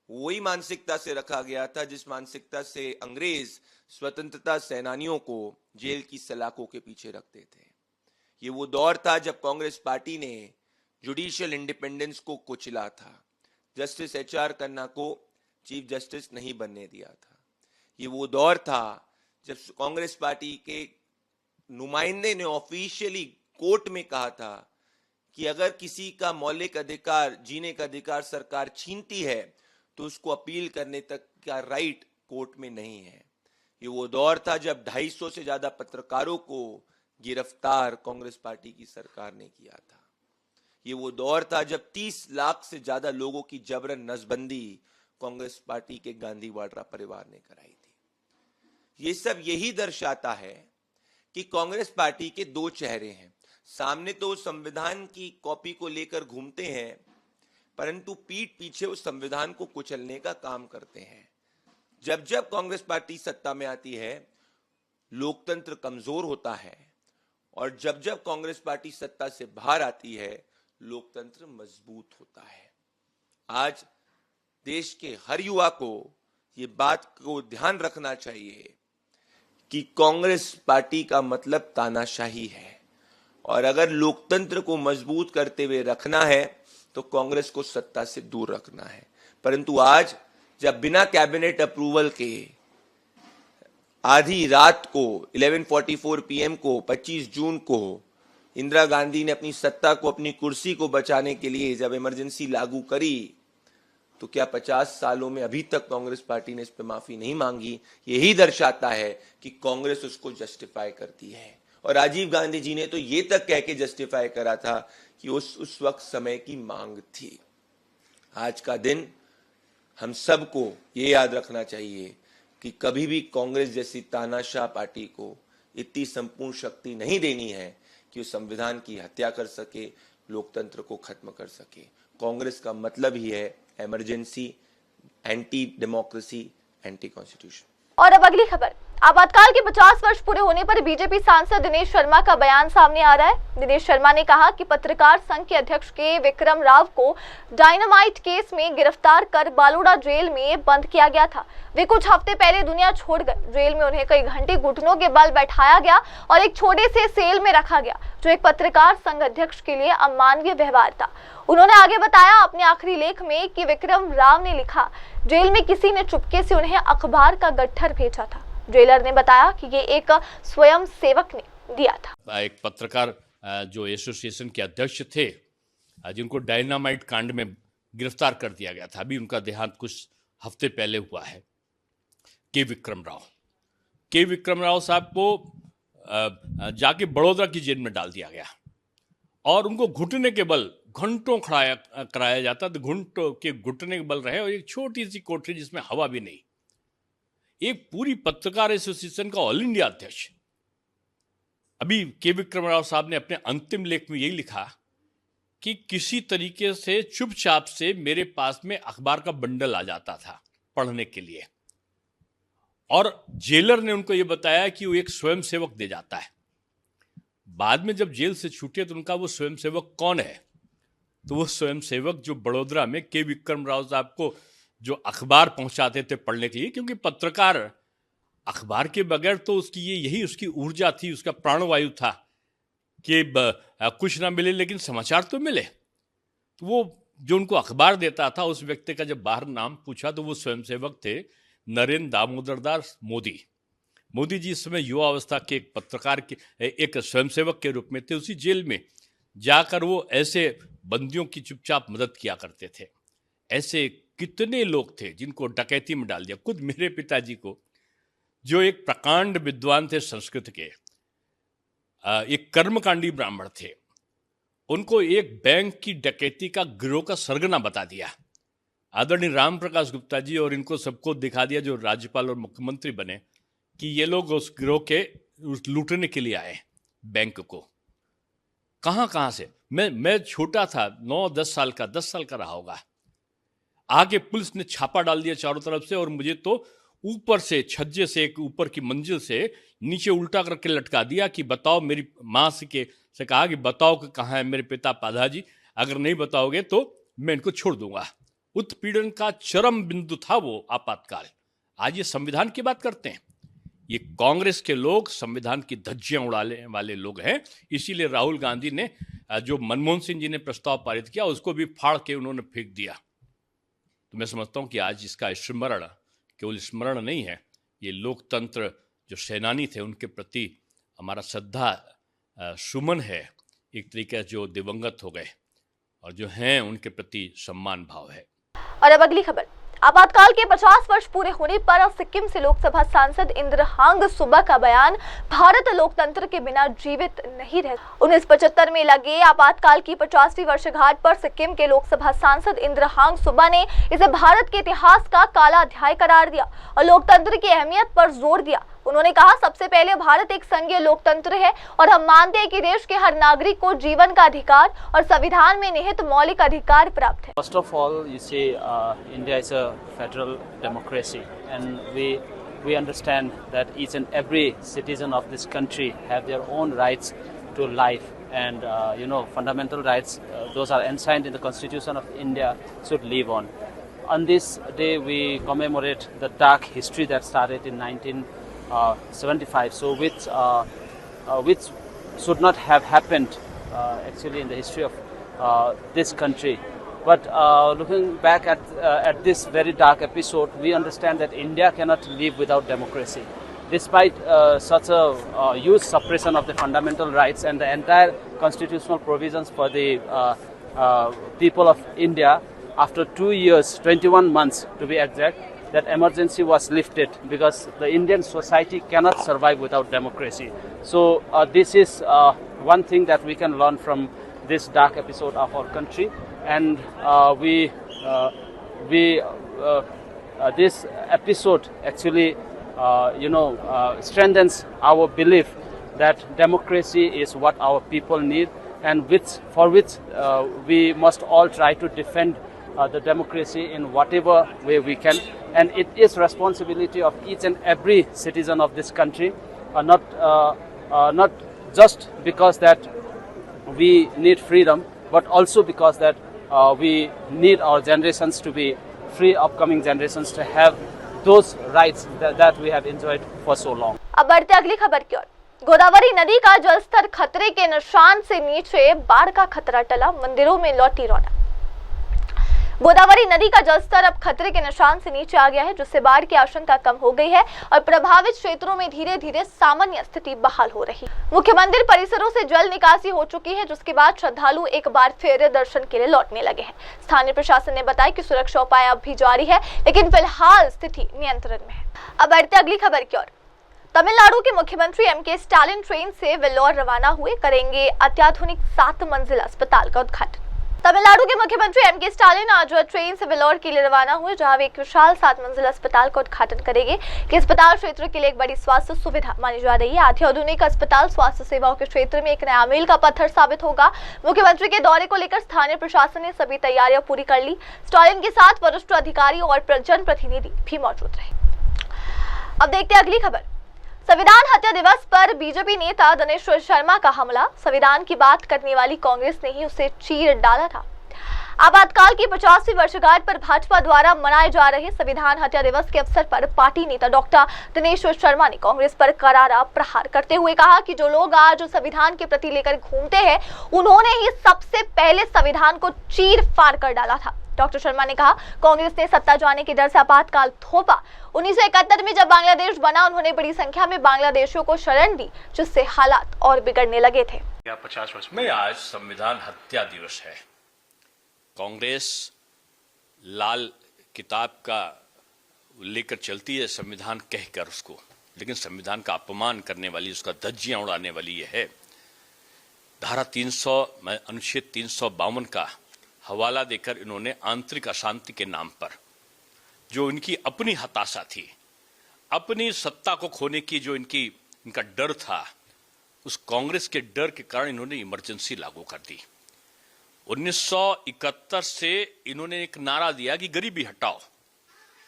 वही मानसिकता से रखा गया था जिस मानसिकता से अंग्रेज स्वतंत्रता सेनानियों को जेल की सलाखों के पीछे रखते थे। ये वो दौर था जब कांग्रेस पार्टी ने जुडिशियल इंडिपेंडेंस को कुचला था, जस्टिस HR खन्ना को चीफ जस्टिस नहीं बनने दिया था। ये वो दौर था जब कांग्रेस पार्टी के नुमाइंदे ने ऑफिशियली कोर्ट में कहा था कि अगर किसी का मौलिक अधिकार, जीने का अधिकार सरकार छीनती है तो उसको अपील करने तक का राइट कोर्ट में नहीं है। ये वो दौर था जब 250 से ज्यादा पत्रकारों को गिरफ्तार कांग्रेस पार्टी की सरकार ने किया था। ये वो दौर था जब 30 लाख से ज्यादा लोगों की जबरन नसबंदी कांग्रेस पार्टी के गांधी वाड्रा परिवार ने कराई थी। ये सब यही दर्शाता है कि कांग्रेस पार्टी के दो चेहरे हैं। सामने तो संविधान की कॉपी को लेकर घूमते हैं, परंतु पीठ पीछे उस संविधान को कुचलने का काम करते हैं। जब जब कांग्रेस पार्टी सत्ता में आती है, लोकतंत्र कमजोर होता है, और जब जब कांग्रेस पार्टी सत्ता से बाहर आती है, लोकतंत्र मजबूत होता है। आज देश के हर युवा को ये बात को ध्यान रखना चाहिए कि कांग्रेस पार्टी का मतलब तानाशाही है, और अगर लोकतंत्र को मजबूत करते हुए रखना है तो कांग्रेस को सत्ता से दूर रखना है। परंतु आज जब बिना कैबिनेट अप्रूवल के आधी रात को 11:44 PM को 25 जून को इंदिरा गांधी ने अपनी सत्ता को, अपनी कुर्सी को बचाने के लिए जब इमरजेंसी लागू करी, तो क्या 50 सालों में अभी तक कांग्रेस पार्टी ने इस पर माफी नहीं मांगी? यही दर्शाता है कि कांग्रेस उसको जस्टिफाई करती है। और राजीव गांधी जी ने तो ये तक कह के जस्टिफाई करा था कि उस वक्त समय की मांग थी। आज का दिन हम सबको ये याद रखना चाहिए कि कभी भी कांग्रेस जैसी तानाशाह पार्टी को इतनी संपूर्ण शक्ति नहीं देनी है कि वो संविधान की हत्या कर सके, लोकतंत्र को खत्म कर सके। कांग्रेस का मतलब ही है emergency, anti democracy, anti constitution. और अब अगली खबर। आपातकाल के 50 वर्ष पूरे होने पर बीजेपी सांसद दिनेश शर्मा का बयान सामने आ रहा है। दिनेश शर्मा ने कहा कि पत्रकार संघ के अध्यक्ष के विक्रम राव को डायनामाइट केस में गिरफ्तार कर बालोड़ा जेल में बंद किया गया था। वे कुछ हफ्ते पहले दुनिया छोड़ गए। जेल में उन्हें कई घंटे घुटनों के बल बैठाया गया और एक छोटे से सेल में रखा गया, जो एक पत्रकार संघ अध्यक्ष के लिए अमानवीय व्यवहार था। उन्होंने आगे बताया अपने आखिरी लेख में कि विक्रम राव ने लिखा, जेल में किसी ने चुपके से उन्हें अखबार का गट्ठर भेजा था। जेलर ने बताया कि ये एक स्वयं सेवक ने दिया था। एक पत्रकार जो एसोसिएशन के अध्यक्ष थे, जिनको डायनामाइट कांड में गिरफ्तार कर दिया गया था, अभी उनका देहांत कुछ हफ्ते पहले हुआ है, के विक्रम राव साहब को जाके बड़ौदा की जेल में डाल दिया गया और उनको घुटने के बल घंटों कराया जाता, तो घंटों के घुटने के बल रहे, और एक छोटी सी कोठरी जिसमें हवा भी नहीं। एक पूरी पत्रकार एसोसिएशन का ऑल इंडिया अध्यक्ष। अभी के विक्रम राव साहब ने अपने अंतिम लेख में यही लिखा कि किसी तरीके से चुपचाप से मेरे पास में अखबार का बंडल आ जाता था पढ़ने के लिए, और जेलर ने उनको यह बताया कि वो एक स्वयंसेवक दे जाता है। बाद में जब जेल से छूटे तो उनका वो स्वयंसेवक कौन है, तो वो स्वयंसेवक जो बड़ोदरा में के विक्रम राव साहब को जो अखबार पहुंचाते थे पढ़ने के लिए, क्योंकि पत्रकार अखबार के बगैर तो उसकी यही उसकी ऊर्जा थी, उसका प्राणवायु था कि कुछ ना मिले लेकिन समाचार तो मिले। तो वो जो उनको अखबार देता था, उस व्यक्ति का जब बाहर नाम पूछा तो वो स्वयंसेवक थे नरेंद्र दामोदर दास मोदी। मोदी जी इस समय युवा अवस्था के एक पत्रकार के एक स्वयंसेवक के रूप में थे। उसी जेल में जाकर वो ऐसे बंदियों की चुपचाप मदद किया करते थे। ऐसे कितने लोग थे जिनको डकैती में डाल दिया। खुद मेरे पिताजी को, जो एक प्रकांड विद्वान थे संस्कृत के, एक कर्मकांडी ब्राह्मण थे, उनको एक बैंक की डकैती का गिरोह का सरगना बता दिया आदरणीय राम प्रकाश गुप्ता जी, और इनको सबको दिखा दिया जो राज्यपाल और मुख्यमंत्री बने कि ये लोग उस गिरोह के लूटने के लिए आए बैंक को। कहाँ से, मैं छोटा था, 9-10 साल का, 10 साल का रहा होगा। आगे पुलिस ने छापा डाल दिया चारों तरफ से, और मुझे तो ऊपर से छज्जे से, एक ऊपर की मंजिल से नीचे उल्टा करके लटका दिया कि बताओ। मेरी माँ से कहा कि बताओ कि कहाँ है मेरे पिता पादाजी, अगर नहीं बताओगे तो मैं इनको छोड़ दूंगा। उत्पीड़न का चरम बिंदु था वो आपातकाल। आज ये संविधान की बात करते हैं। ये कांग्रेस के लोग संविधान की धज्जियां उड़ाने वाले लोग हैं। इसीलिए राहुल गांधी ने जो मनमोहन सिंह जी ने प्रस्ताव पारित किया, उसको भी फाड़ के उन्होंने फेंक दिया। तो मैं समझता हूं कि आज इसका स्मरण केवल स्मरण नहीं है, ये लोकतंत्र जो सेनानी थे उनके प्रति हमारा श्रद्धा सुमन है, एक तरीके जो दिवंगत हो गए और जो हैं उनके प्रति सम्मान भाव है। और अब अगली खबर। आपातकाल के 50 वर्ष पूरे होने पर सिक्किम से लोकसभा सांसद इंद्रहांग सुब्बा का बयान भारत लोकतंत्र के बिना जीवित नहीं रह। 1975 में लगे आपातकाल की 50वीं वर्षगांठ पर सिक्किम के लोकसभा सांसद इंद्रहांग सुब्बा ने इसे भारत के इतिहास का काला अध्याय करार दिया और लोकतंत्र की अहमियत पर जोर दिया। उन्होंने कहा, सबसे पहले भारत एक संघीय लोकतंत्र है और हम मानते हैं कि देश के हर नागरिक को जीवन का अधिकार और संविधान में निहित मौलिक अधिकार प्राप्त है। First of all, you see, India is a federal democracy, and we understand that each and every citizen of this country have their own rights to life, and fundamental rights, those are enshrined in the Constitution of India, should live on. On this day, we commemorate the dark history that started in 1975, so which should not have happened actually in the history of this country. But looking back at this very dark episode, we understand that India cannot live without democracy. Despite such a huge suppression of the fundamental rights and the entire constitutional provisions for the people of India, after 2 years, 21 months to be exact, that emergency was lifted because the Indian society cannot survive without democracy. So this is one thing that we can learn from this dark episode of our country, and this episode actually strengthens our belief that democracy is what our people need, and for which we must all try to defend the democracy in whatever way we can. And it is responsibility of each and every citizen of this country, not just because that we need freedom, but also because that we need our generations to be free, upcoming generations to have those rights that we have enjoyed for so long. अब बढ़ते अगली खबर की ओर। गोदावरी नदी का जलस्तर खतरे के निशान से नीचे, बाढ़ का खतरा टला, मंदिरों में लौटी रौनक। गोदावरी नदी का जलस्तर अब खतरे के निशान से नीचे आ गया है, जिससे बाढ़ की आशंका कम हो गई है और प्रभावित क्षेत्रों में धीरे धीरे सामान्य स्थिति बहाल हो रही है। मुख्य मंदिर परिसरों से जल निकासी हो चुकी है, जिसके बाद श्रद्धालु एक बार फिर दर्शन के लिए लौटने लगे हैं। स्थानीय प्रशासन ने बताया कि सुरक्षा उपाय अब भी जारी है, लेकिन फिलहाल स्थिति नियंत्रण में है। अब बढ़ते अगली खबर की ओर। तमिलनाडु के मुख्यमंत्री एमके स्टालिन ट्रेन से वेल्लोर रवाना हुए, करेंगे अत्याधुनिक 7 मंजिला अस्पताल का उद्घाटन। तमिलनाडु के मुख्यमंत्री एमके स्टालिन आज ट्रेन से वेल्लोर के लिए रवाना हुए, जहां वे एक विशाल 7 मंजिला अस्पताल का उद्घाटन करेंगे कि अस्पताल क्षेत्र के लिए एक बड़ी स्वास्थ्य सुविधा मानी जा रही है। अत्याधुनिक अस्पताल स्वास्थ्य सेवाओं के क्षेत्र में एक नया मील का पत्थर साबित होगा। मुख्यमंत्री के दौरे को लेकर स्थानीय प्रशासन ने सभी तैयारियां पूरी कर ली। स्टालिन के साथ वरिष्ठ अधिकारी और जनप्रतिनिधि भी मौजूद रहे। अब देखते हैं अगली खबर। संविधान हत्या दिवस पर बीजेपी नेता दिनेश शर्मा का हमला। संविधान की बात करने वाली कांग्रेस ने ही उसे चीर डाला था। आपातकाल की 50वीं वर्षगांठ पर भाजपा द्वारा मनाए जा रहे संविधान हत्या दिवस के अवसर पर पार्टी नेता डॉक्टर दिनेश शर्मा ने कांग्रेस पर करारा प्रहार करते हुए कहा कि जो लोग आज संविधान के प्रति लेकर घूमते हैं, उन्होंने ही सबसे पहले संविधान को चीर फाड़ कर डाला था। डॉक्टर शर्मा ने कहा, कांग्रेस ने सत्ता जाने के डर से आपातकाल थोपा। 1971 में जब बांग्लादेश बना, उन्होंने बड़ी संख्या में बांग्लादेशियों को शरण दी, जिससे हालात और बिगड़ने लगे थे। 50 वर्ष में आज संविधान हत्या दिवस है। कांग्रेस लाल किताब का लेकर चलती है संविधान कहकर उसको, लेकिन संविधान का अपमान करने वाली, उसका धज्जियां उड़ाने वाली ये है। धारा 300 अनुच्छेद 352 का हवाला देकर इन्होंने आंतरिक अशांति के नाम पर, जो इनकी अपनी हताशा थी, अपनी सत्ता को खोने की जो इनका डर था, उस कांग्रेस के डर के कारण इन्होंने इमरजेंसी लागू कर दी। 1971 से इन्होंने एक नारा दिया कि गरीबी हटाओ,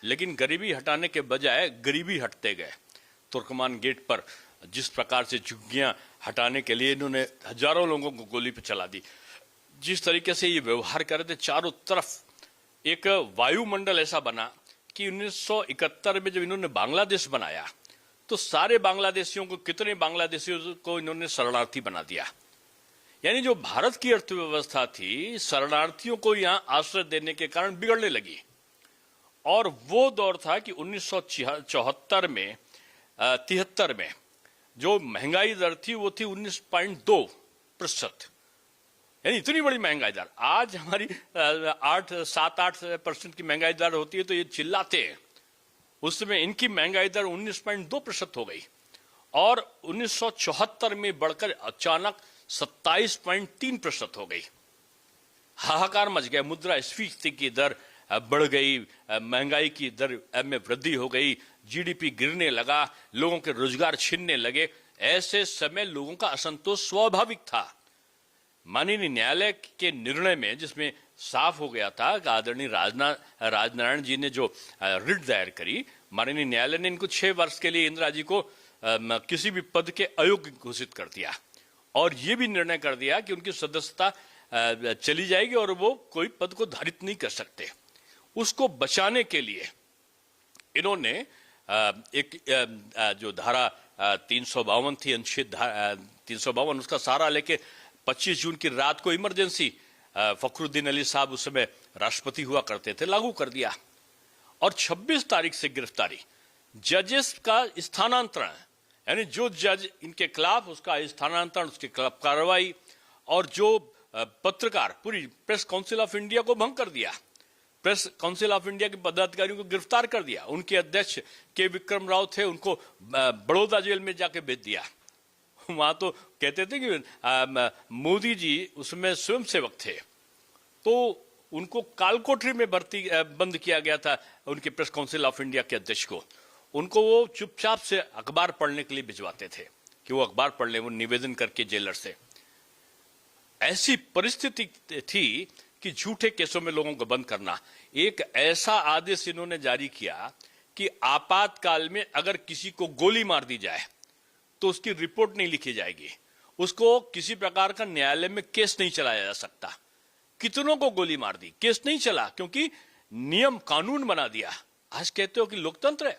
लेकिन गरीबी हटाने के बजाय गरीबी हटते गए। तुर्कमान गेट पर जिस प्रकार से झुग्गियां हटाने के लिए इन्होंने हजारों लोगों को गोली पे चला दी, जिस तरीके से ये व्यवहार कर रहे थे, चारों तरफ एक वायुमंडल ऐसा बना कि 1971 में जब इन्होंने बांग्लादेश बनाया तो सारे बांग्लादेशियों को, कितने बांग्लादेशियों को इन्होंने शरणार्थी बना दिया। यानी जो भारत की अर्थव्यवस्था थी, शरणार्थियों को यहां आश्रय देने के कारण बिगड़ने लगी। और वो दौर था कि 1974 में 73 में जो महंगाई दर थी वो थी 19.2%। यानी इतनी बड़ी महंगाई दर। आज हमारी 7-8% की महंगाई दर होती है तो ये चिल्लाते हैं। उस समय इनकी महंगाई दर 19.2% हो गई और 1974 में बढ़कर अचानक 27.3% हो गई। हाहाकार मच गया। मुद्रास्फीति की दर बढ़ गई, महंगाई की दर में वृद्धि हो गई, जीडीपी गिरने लगा, लोगों के रोजगार छिनने लगे। ऐसे समय लोगों का असंतोष स्वाभाविक था। माननीय न्यायालय के निर्णय में, जिसमें साफ हो गया था कि आदरणीय राजनारायण जी ने जो रिट दायर करी, माननीय न्यायालय ने इनको 6 वर्ष के लिए इंदिरा जी को किसी भी पद के अयोग्य घोषित कर दिया और ये भी निर्णय कर दिया कि उनकी सदस्यता चली जाएगी और वो कोई पद को धारित नहीं कर सकते। उसको बचाने के लिए इन्होंने एक जो धारा 352 थी, अनुच्छेद 352, उसका सहारा लेके 25 जून की रात को इमरजेंसी, फखरुद्दीन अली साहब उस समय राष्ट्रपति हुआ करते थे, लागू कर दिया और 26 तारीख से गिरफ्तारी, जजेस का स्थानांतरण, यानी जो जज इनके खिलाफ उसका स्थानांतरण, उसके खिलाफ कार्रवाई, और जो पत्रकार, पूरी प्रेस काउंसिल ऑफ इंडिया को भंग कर दिया। प्रेस काउंसिल ऑफ इंडिया के पदाधिकारियों को गिरफ्तार कर दिया। उनके अध्यक्ष के विक्रम राव थे, उनको बड़ौदा जेल में जाके भेज दिया। वहां तो कहते थे कि मोदी जी उसमें स्वयंसेवक थे, तो उनको कालकोठरी में बंद किया गया था उनके प्रेस काउंसिल ऑफ इंडिया के अध्यक्ष को। उनको वो चुपचाप से अखबार पढ़ने के लिए भिजवाते थे कि वो अखबार पढ़ ले, वो निवेदन करके जेलर से। ऐसी परिस्थिति थी कि झूठे केसों में लोगों को बंद करना। एक ऐसा आदेश इन्होंने जारी किया कि आपातकाल में अगर किसी को गोली मार दी जाए तो उसकी रिपोर्ट नहीं लिखी जाएगी, उसको किसी प्रकार का न्यायालय में केस नहीं चलाया जा सकता। कितनों को गोली मार दी, केस नहीं चला, क्योंकि नियम कानून बना दिया। आज कहते हो कि लोकतंत्र है,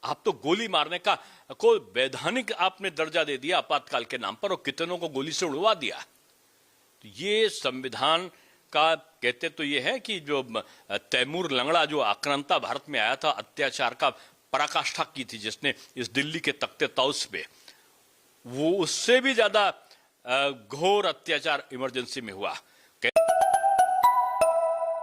आप तो गोली मारने का को वैधानिक आपने दर्जा दे दिया आपातकाल के नाम पर, और कितनों को गोली से उड़वा दिया। तो ये संविधान का कहते तो ये है कि जो तैमूर लंगड़ा जो आक्रांता भारत में आया था, अत्याचार का पराकाष्ठा की थी जिसने इस दिल्ली के तख्ते तौस पे, वो उससे भी ज्यादा घोर अत्याचार इमरजेंसी में हुआ।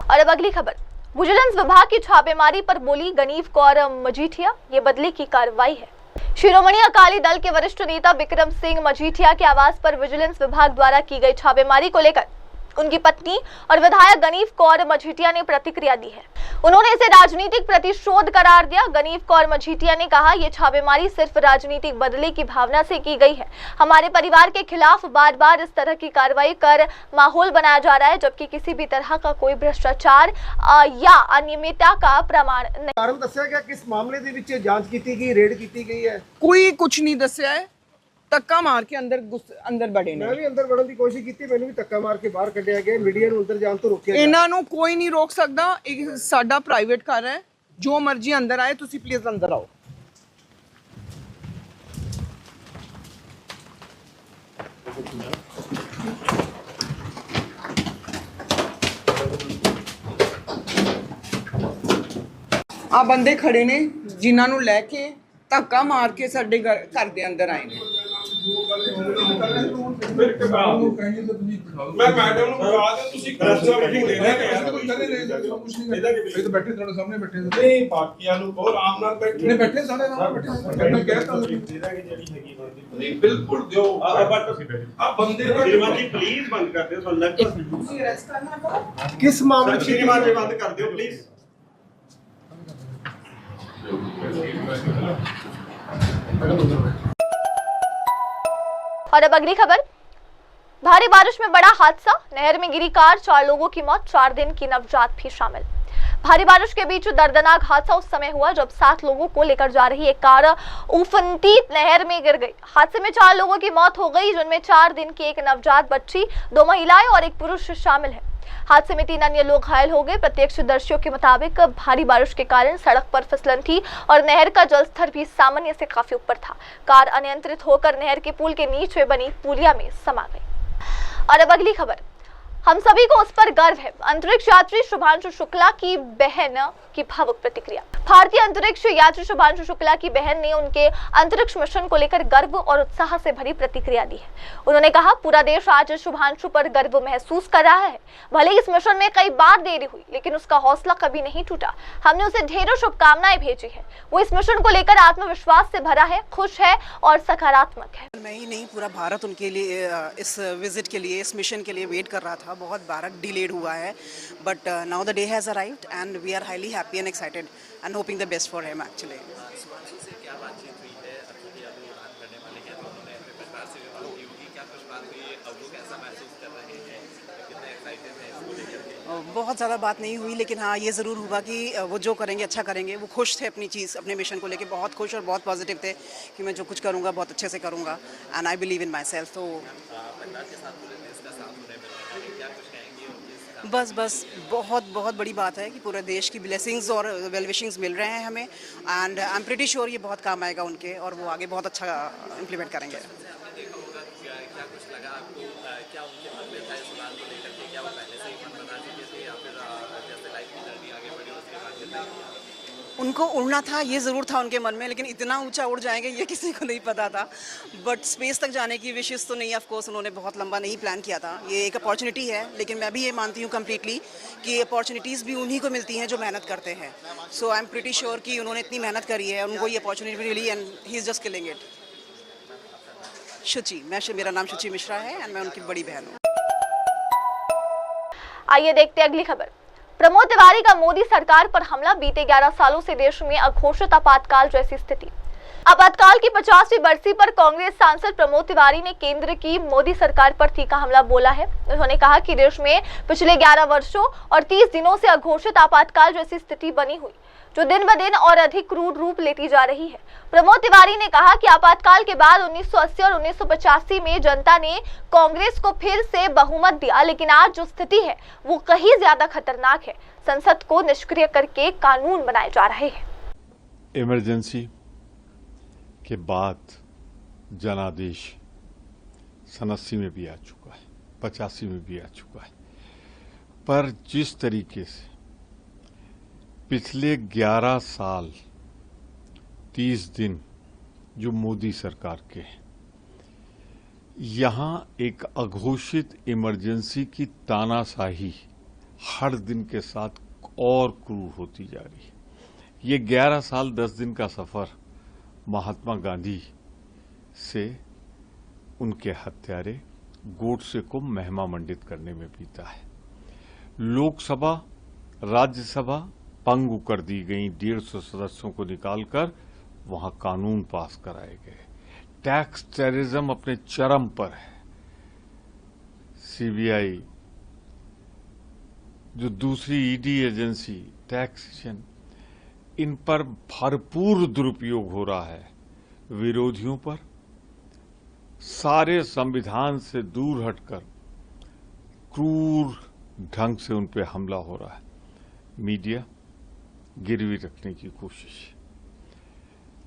और अब अगली खबर, विजिलेंस विभाग की छापेमारी पर बोली गनीव कौर मजीठिया, ये बदले की कार्रवाई है। शिरोमणि अकाली दल के वरिष्ठ नेता बिक्रम सिंह मजीठिया के आवास पर विजिलेंस विभाग द्वारा की गई छापेमारी को लेकर उनकी पत्नी और विधायक गनीव कौर मजीठिया ने प्रतिक्रिया दी है। उन्होंने इसे राजनीतिक प्रतिशोध करार दिया। गनीव कौर मजीठिया ने कहा, यह छापेमारी सिर्फ राजनीतिक बदले की भावना से की गई है। हमारे परिवार के खिलाफ बार बार इस तरह की कार्रवाई कर माहौल बनाया जा रहा है, जबकि किसी भी तरह का कोई भ्रष्टाचार या अनियमितता का प्रमाण नहीं। कारण दस्या गया किस मामले ਦੇ ਵਿੱਚ ਜਾਂਚ ਕੀਤੀ ਗਈ, रेड ਕੀਤੀ ਗਈ है? कोई कुछ नहीं दस्या है, ਧੱਕਾ ਮਾਰ ਕੇ ਅੰਦਰ ਬੜੇ ਨੇ। ਮੈਂ ਵੀ ਅੰਦਰ ਵੜਨ ਦੀ ਕੋਸ਼ਿਸ਼ ਕੀਤੀ, ਮੈਨੂੰ ਵੀ ਧੱਕਾ ਮਾਰ ਕੇ ਬਾਹਰ ਕੱਢਿਆ ਗਿਆ, ਮੀਡੀਆ ਨੂੰ ਅੰਦਰ ਜਾਣ ਤੋਂ ਰੋਕਿਆ ਗਿਆ। ਇਹਨਾਂ ਨੂੰ ਕੋਈ ਨਹੀਂ ਰੋਕ ਸਕਦਾ, ਇਹ ਸਾਡਾ ਪ੍ਰਾਈਵੇਟ ਘਰ ਹੈ, ਜੋ ਮਰਜ਼ੀ ਅੰਦਰ ਆਏ, ਤੁਸੀਂ ਪਲੀਜ਼ ਅੰਦਰ ਆਓ। ਆ ਬੰਦੇ ਖੜੇ ਨੇ ਜਿਨ੍ਹਾਂ ਨੂੰ ਲੈ ਕੇ ਧੱਕਾ ਮਾਰ ਕੇ ਸਾਡੇ ਘਰ ਦੇ ਅੰਦਰ ਆਏ ਨੇ। ਮੈਂ ਮੈਡਮ ਨੂੰ ਬੁਲਾ ਦੇ, ਤੁਸੀਂ ਖਰਚਾ ਨਹੀਂ ਦੇਣਾ ਯਾਰ, ਕੋਈ ਕਦੇ ਨਹੀਂ ਇਹ ਤਾਂ ਬੈਠੇ ਤੁਹਾਡੇ ਸਾਹਮਣੇ ਬੈਠੇ ਨਹੀਂ, ਬਾਕੀਆਂ ਨੂੰ ਬਹੁਤ ਆਰਾਮ ਨਾਲ ਬੈਠੇ ਨੇ, ਬੈਠੇ ਸਾਰੇ ਨਾਲ ਬੈਠੇ। ਮੈਂ ਕਹਿਤਾ ਦੇਦਾ ਕਿ ਜਿਹੜੀ ਹੈਗੀ ਨਹੀਂ ਬਿਲਕੁਲ ਦਿਓ। ਆ ਬੰਦੇ ਦਾ ਸ਼੍ਰੀਮਾਨ ਜੀ ਪਲੀਜ਼ ਬੰਦ ਕਰ ਦਿਓ, ਤੁਹਾਨੂੰ ਲੱਗਦਾ ਤੁਸੀਂ ਅਰੈਸਟ ਕਰਨਾ ਕਿਸ ਮਾਮਲੇ ਚ? ਸ਼੍ਰੀਮਾਨ ਜੀ ਬੰਦ ਕਰ ਦਿਓ प्लीज। और अब अगली खबर, भारी बारिश में बड़ा हादसा, नहर में गिरी कार, 4 लोगों की मौत, 4 दिन की नवजात भी शामिल। भारी बारिश के बीच दर्दनाक हादसा उस समय हुआ जब 7 लोगों को लेकर जा रही एक कार उफनती नहर में गिर गई। हादसे में 4 लोगों की मौत हो गई, जिनमें 4 दिन की एक नवजात बच्ची, 2 महिलाएं और एक पुरुष शामिल है। हादसे में 3 अन्य लोग घायल हो गए। प्रत्यक्षदर्शियों के मुताबिक भारी बारिश के कारण सड़क पर फिसलन थी और नहर का जलस्तर भी सामान्य से काफी ऊपर था। कार अनियंत्रित होकर नहर के पुल के नीचे बनी पुलिया में समा गई। और अब अगली खबर, हम सभी को उस पर गर्व है। अंतरिक्ष यात्री शुभांशु शुक्ला की बहन की भावुक प्रतिक्रिया। भारतीय अंतरिक्ष यात्री शुभांशु शुक्ला की बहन ने उनके अंतरिक्ष मिशन को लेकर गर्व और उत्साह से भरी प्रतिक्रिया दी है। उन्होंने कहा, पूरा देश आज शुभांशु पर गर्व महसूस कर रहा है। भले इस मिशन में कई बार देरी हुई, लेकिन उसका हौसला कभी नहीं टूटा। हमने उसे ढेरों शुभकामनाएं भेजी है। वो इस मिशन को लेकर आत्मविश्वास से भरा है, खुश है और सकारात्मक है। मैं ही नहीं, पूरा भारत उनके लिए इस विजिट के लिए, इस मिशन के लिए वेट कर रहा था। बहुत बार डिलेड हुआ है, but now the day has arrived and we are highly happy and excited and hoping the best for him actually. बहुत ज़्यादा बात नहीं हुई, लेकिन हाँ ये ज़रूर हुआ कि वो जो करेंगे अच्छा करेंगे। वो खुश थे अपनी चीज़, अपने मिशन को लेके बहुत खुश और बहुत पॉजिटिव थे कि मैं जो कुछ करूँगा बहुत अच्छे से करूँगा and I believe in my self. तो बस बहुत बहुत बड़ी बात है कि पूरे देश की ब्लेसिंग्स और वेल विशिंग्स मिल रहे हैं हमें and I am pretty sure ये बहुत काम आएगा उनके और वो आगे बहुत अच्छा इम्प्लीमेंट करेंगे। उनको उड़ना था, ये ज़रूर था उनके मन में, लेकिन इतना ऊंचा उड़ जाएंगे ये किसी को नहीं पता था। बट स्पेस तक जाने की विशेष तो नहीं, ऑफ कोर्स उन्होंने बहुत लंबा नहीं प्लान किया था। ये एक अपॉर्चुनिटी है, लेकिन मैं भी ये मानती हूँ कम्प्लीटली कि अपॉर्चुनिटीज़ भी उन्हीं को मिलती हैं जो मेहनत करते हैं। So I am pretty sure कि उन्होंने इतनी मेहनत करी है, उनको ये अपॉर्चुनिटी मिली and he is just killing it. Shuchi, मेरा नाम शुचि मिश्रा है एंड मैं उनकी बड़ी बहन हूँ। आइए देखते हैं अगली खबर। प्रमोद तिवारी का मोदी सरकार पर हमला। बीते 11 सालों से देश में अघोषित आपातकाल जैसी स्थिति। आपातकाल की 50वीं बरसी पर कांग्रेस सांसद प्रमोद तिवारी ने केंद्र की मोदी सरकार पर तीखा हमला बोला है। उन्होंने कहा कि देश में पिछले 11 वर्षों और 30 दिनों से अघोषित आपातकाल जैसी स्थिति बनी हुई, जो दिन ब दिन और अधिक क्रूर रूप लेती जा रही है। प्रमोद तिवारी ने कहा कि आपातकाल के बाद 1980 और 1985 में जनता ने कांग्रेस को फिर से बहुमत दिया, लेकिन आज जो स्थिति है वो कहीं ज्यादा खतरनाक है। संसद को निष्क्रिय करके कानून बनाए जा रहे हैं। इमरजेंसी के बाद जनादेश 87 में भी आ चुका है, 85 में भी आ चुका है, पर जिस तरीके से पिछले 11 साल 30 दिन जो मोदी सरकार के हैं, यहाँ एक अघोषित इमरजेंसी की तानाशाही हर दिन के साथ और क्रूर होती जा रही है। ये 11 साल 10 दिन का सफर महात्मा गांधी से उनके हत्यारे गोडसे को महिमा मंडित करने में बीता है। लोकसभा, राज्यसभा पंगु कर दी गई, 150 सदस्यों को निकालकर वहां कानून पास कराए गए। टैक्स टेररिज्म अपने चरम पर है। सीबीआई, जो दूसरी ईडी एजेंसी, टैक्सेशन, इन पर भरपूर दुरुपयोग हो रहा है। विरोधियों पर सारे संविधान से दूर हटकर क्रूर ढंग से उन पर हमला हो रहा है। मीडिया गिरवी रखने की कोशिश,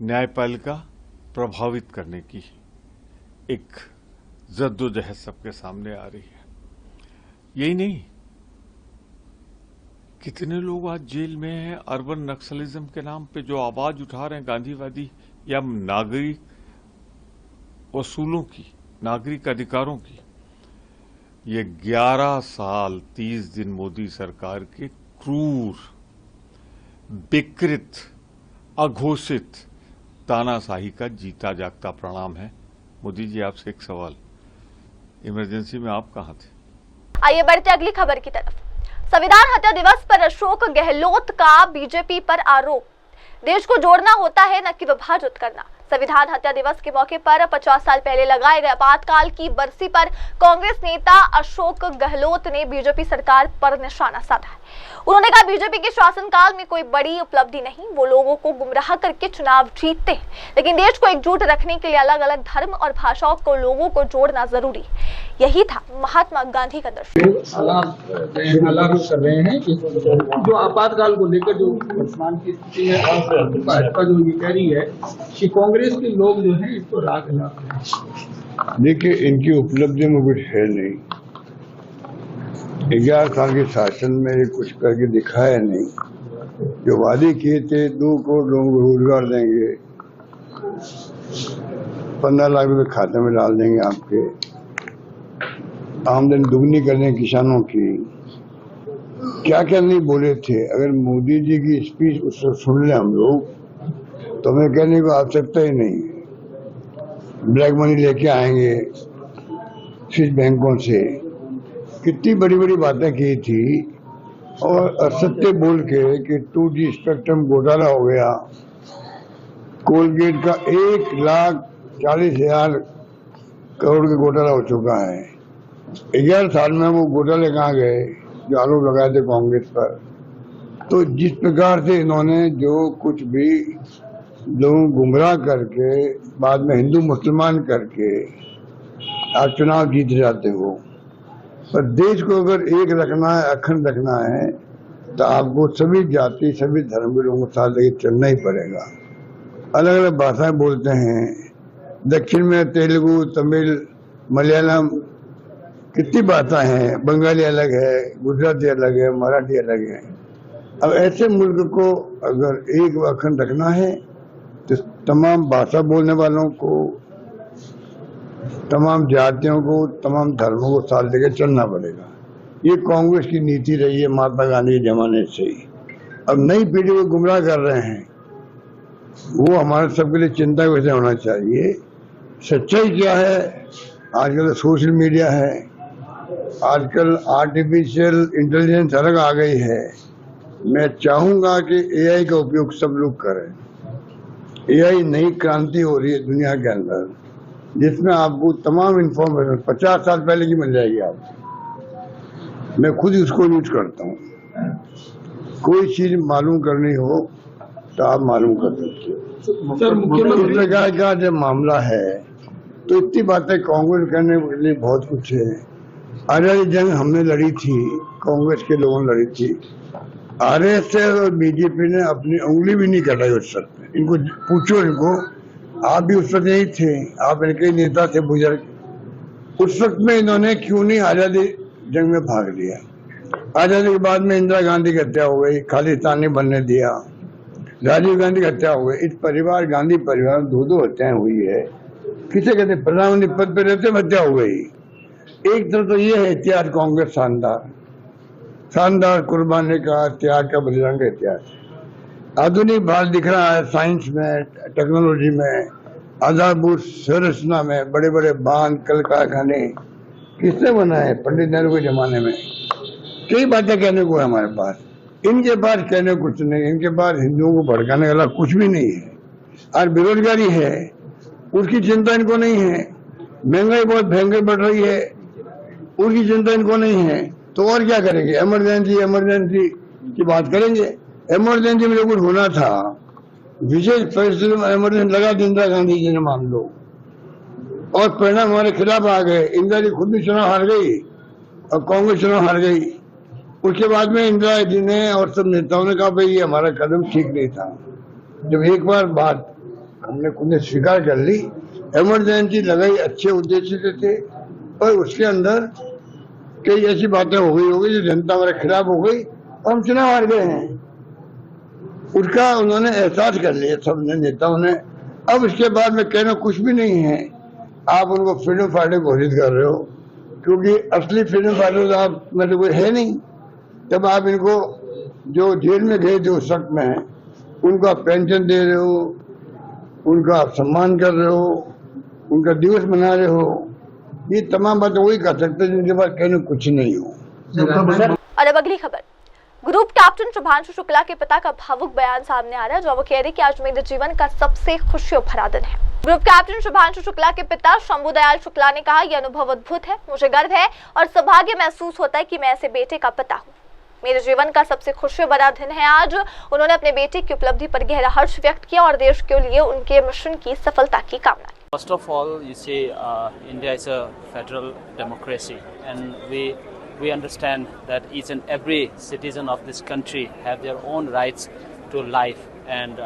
न्यायपालिका प्रभावित करने की एक जद्दोजहद सबके सामने आ रही है। यही नहीं, कितने लोग आज जेल में हैं अर्बन नक्सलिज्म के नाम पे, जो आवाज उठा रहे हैं गांधीवादी या नागरिक वसूलों की, नागरिक अधिकारों की। ये 11 साल 30 दिन मोदी सरकार के क्रूर, विकृत, अघोषित तानाशाही का जीता जागता परिणाम है। मोदी जी, आपसे एक सवाल, इमरजेंसी में आप कहां थे? आइए बढ़ते अगली खबर की तरफ। संविधान हत्या दिवस पर अशोक गहलोत का बीजेपी पर आरोप। देश को जोड़ना होता है, न कि विभाजित करना। संविधान हत्या दिवस के मौके पर 50 साल पहले लगाए गए आपातकाल की बरसी पर कांग्रेस नेता अशोक गहलोत ने बीजेपी सरकार पर निशाना साधा है। उन्होंने कहा, बीजेपी के शासनकाल में कोई बड़ी उपलब्धि नहीं, वो लोगों को गुमराह करके चुनाव जीतते हैं, लेकिन देश को एकजुट रखने के लिए अलग अलग धर्म और भाषाओं को लोगों को जोड़ना जरूरी है। यही था महात्मा गांधी का दर्शन। सलाह कर रहे हैं कि जो आपातकाल को लेकर जो वर्तमान की स्थिति में भाजपा जो ये कह रही है कि कांग्रेस के लोग जो हैं इसको राग लाते हैं। देखिए, इनकी उपलब्धि में कुछ है नहीं। 11 साल के शासन में ये कुछ करके दिखाया नहीं। जो वादे किए थे 2 करोड़ लोगों को रोजगार देंगे, 15 लाख रुपए खाते में डाल देंगे, आपके आमदनी दुगनी कर देंगे किसानों की, क्या क्या नहीं बोले थे। अगर मोदी जी की स्पीच उससे सुन ले हम लोग तो हमें कहने को आवश्यकता ही नहीं है। ब्लैक मनी लेके आएंगे स्विस बैंकों से, कितनी बड़ी बड़ी बातें की थी और असत्य बोल के कि 2G स्पेक्ट्रम घोटाला हो गया, कोलगेट का 1,40,000 करोड़ का घोटाला हो चुका है। 11 साल में वो घोटाले कहाँ गए जो आरोप लगाए थे कांग्रेस पर। तो जिस प्रकार से इन्होंने जो कुछ भी लोगों गुमराह करके बाद में हिंदू मुसलमान करके आप चुनाव जीत जाते हो, पर देश को अगर एक रखना है, अखंड रखना है, तो आपको सभी जाति सभी धर्म के लोगों के साथ लेकर चलना ही पड़ेगा। अलग अलग भाषाएं बोलते हैं, दक्षिण में तेलुगु, तमिल, मलयालम, कितनी भाषाएं हैं, बंगाली अलग है, गुजराती अलग है, मराठी अलग है। अब ऐसे मुल्क को अगर एक अखंड रखना है तो तमाम भाषा बोलने वालों को, तमाम जातियों को, तमाम धर्मों को साथ लेकर चलना पड़ेगा। ये कांग्रेस की नीति रही है महात्मा गांधी के जमाने से ही। अब नई पीढ़ी को गुमराह कर रहे हैं, वो हमारे सबके लिए चिंता का विषय होना चाहिए। सच्चाई क्या है? आजकल तो सोशल मीडिया है, आजकल आर्टिफिशियल इंटेलिजेंस अलग आ गई है। मैं चाहूंगा कि AI का उपयोग सब लोग करें। AI नई क्रांति हो रही है दुनिया के अंदर, जिसमें आपको तमाम इंफॉर्मेशन 50 साल पहले की मिल जाएगी आपको। मैं खुद उसको यूज करता हूँ। कोई चीज मालूम करनी हो तो आप मालूम कर सकते हो। सर, मुख्यमंत्री का जब मामला है तो इतनी बातें कांग्रेस करने के लिए बहुत कुछ है। आजादी जंग हमने लड़ी थी, कांग्रेस के लोगों ने लड़ी थी। RSS और BJP ने अपनी उंगली भी नहीं कटाई उस वक्त। इनको पूछो, इनको, आप भी उस वक्त यही थे, आप इनके नेता थे बुजुर्ग। उस वक्त में इन्होंने क्यों नहीं आजादी जंग में भाग लिया? आजादी के बाद में इंदिरा गांधी की हत्या हो गई, खालिस्तान ने बनने दिया, राजीव गांधी की हत्या हो गई। इस परिवार, गांधी परिवार में 2 हत्याएं हुई है। किसे कहते? प्रधानमंत्री पद पर रहते हत्या हो गई। एक तरफ तो ये है इतिहास कांग्रेस शानदार कुर्बानी का, त्याग का, बलिदान का इतिहास। आधुनिक भारत दिख रहा है साइंस में, टेक्नोलॉजी में, आधारभूत संरचना में, बड़े बड़े बांध, कल कारखाने किसने बनाए? पंडित नेहरू के जमाने में। कई बातें कहने को है हमारे पास, इनके पास कहने कुछ नहीं। इनके पास हिंदुओं को भड़काने वाला कुछ भी नहीं है। और बेरोजगारी है, उसकी चिंता इनको नहीं है। महंगाई बहुत भयंकर बढ़ रही है, उसकी चिंता इनको नहीं है। तो और क्या करेंगे? इमरजेंसी की बात करेंगे। इमरजेंसी में जो कुछ होना था, विशेष परिस्थिति में इमरजेंसी लगा दी इंदिरा गांधी जी ने, मान लो, और परिणाम हमारे खिलाफ आ गए। इंदिरा जी खुद भी चुनाव हार गई और कांग्रेस चुनाव हार गई। उसके बाद में इंदिरा जी ने और सब नेताओं ने कहा भाई ये हमारा कदम ठीक नहीं था। जब एक बार बात हमने खुद ने स्वीकार कर ली, इमरजेंसी लगाई अच्छे उद्देश्य से थे, और उसके अंदर कई ऐसी बातें हो गई जो जनता हमारे खिलाफ हो गई और हम चुनाव हार गए हैं। उसका उन्होंने एहसास कर लिया सब नेताओं ने। अब इसके बाद में कहना कुछ भी नहीं है। आप उनको फ्रीडम फाइटर घोषित कर रहे हो, क्योंकि असली फ्रीडम फाइटर तो आप में तो कोई है नहीं। तब आप इनको जो जेल में गए थे उस वक्त में, उनको आप पेंशन दे रहे हो, उनका आप सम्मान कर रहे हो, उनका दिवस मना रहे हो। ये तमाम बातें वही कर सकते हैं जिनके पास कहने कुछ नहीं हो। और अब अगली खबर, ग्रुप कैप्टन शुभांशु शुक्ला के पिता का भावुक बयान सामने आ रहा है, जो वो कह रहे कि आज मेरे जीवन का सबसे खुशियों भरा दिन है। ग्रुप कैप्टन शुभांशु शुक्ला के पिता शंभू दयाल शुक्ला ने कहा, यह अनुभव अद्भुत है, मुझे गर्व है और सौभाग्य महसूस होता है कि मैं ऐसे बेटे का पिता हूँ। मेरे जीवन का सबसे खुशियों भरा दिन है आज। उन्होंने अपने बेटे की उपलब्धि पर गहरा हर्ष व्यक्त किया और देश के लिए उनके मिशन की सफलता की कामना की। First of all, you see, India is a federal democracy, and we understand that each and every citizen of this country have their own rights to life, and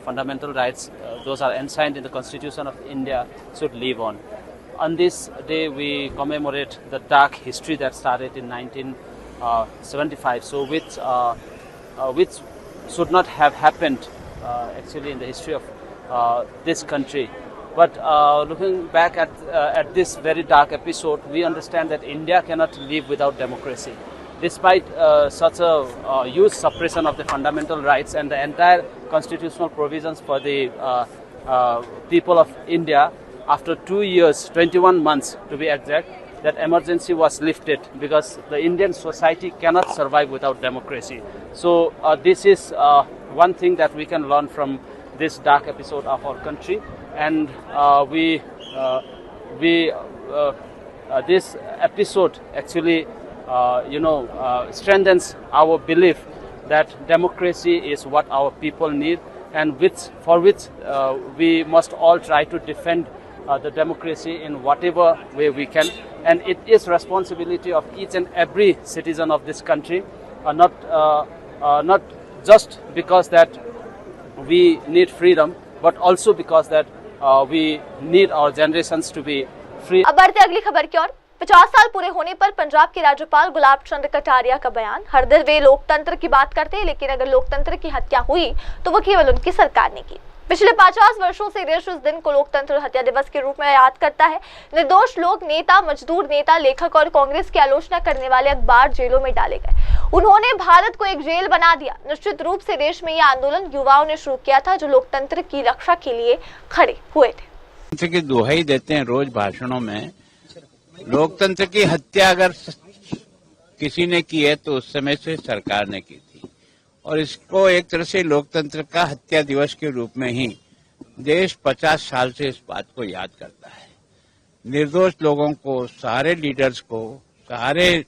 fundamental rights, those are enshrined in the Constitution of India, should live on. On this day, we commemorate the dark history that started in 75. So which should not have happened actually in the history of this country. But looking back at this very dark episode, we understand that India cannot live without democracy. Despite such a huge suppression of the fundamental rights and the entire constitutional provisions for the people of India, after 2 years, 21 months to be exact, that emergency was lifted because the Indian society cannot survive without democracy. So this is one thing that we can learn from this dark episode of our country, and this episode actually strengthens our belief that democracy is what our people need, and for which we must all try to defend the democracy in whatever way we can. And it is responsibility of each and every citizen of this country, not just because that we need freedom, but also because that we need our generations to be free. अब बढ़ते अगली खबर की ओर। 50 साल पूरे होने पर पंजाब के राज्यपाल गुलाब चंद कटारिया का बयान। हर दिन वे लोकतंत्र की बात करते हैं, लेकिन अगर लोकतंत्र की हत्या हुई तो वो केवल उनकी सरकार ने की। पिछले 50 वर्षों से देश इस दिन को लोकतंत्र हत्या दिवस के रूप में याद करता है। निर्दोष लोग, नेता, मजदूर नेता, लेखक और कांग्रेस की आलोचना करने वाले अखबार जेलों में डाले गए। उन्होंने भारत को एक जेल बना दिया। निश्चित रूप से देश में यह आंदोलन युवाओं ने शुरू किया था, जो लोकतंत्र की रक्षा के लिए खड़े हुए थे। की दुहाई देते हैं रोज भाषणों में। लोकतंत्र की हत्या अगर किसी ने की है तो उस समय से सरकार ने की थी, और इसको एक तरह से लोकतंत्र का हत्या दिवस के रूप में ही देश 50 साल से इस बात को याद करता है। निर्दोष लोगों को, सारे लीडर्स को, सारे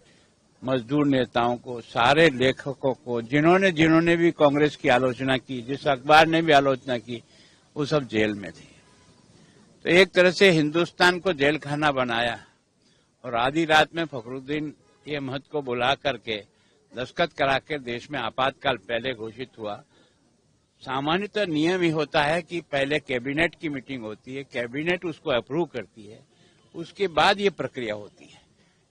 मजदूर नेताओं को, सारे लेखकों को, जिन्होंने भी कांग्रेस की आलोचना की, जिस अखबार ने भी आलोचना की, वो सब जेल में थे। तो एक तरह से हिंदुस्तान को जेल खाना बनाया, और आधी रात में फखरुद्दीन अहमद को बुला करके दस्तखत करा के देश में आपातकाल पहले घोषित हुआ। सामान्यतः नियम ही होता है कि पहले कैबिनेट की मीटिंग होती है, कैबिनेट उसको अप्रूव करती है, उसके बाद ये प्रक्रिया होती है।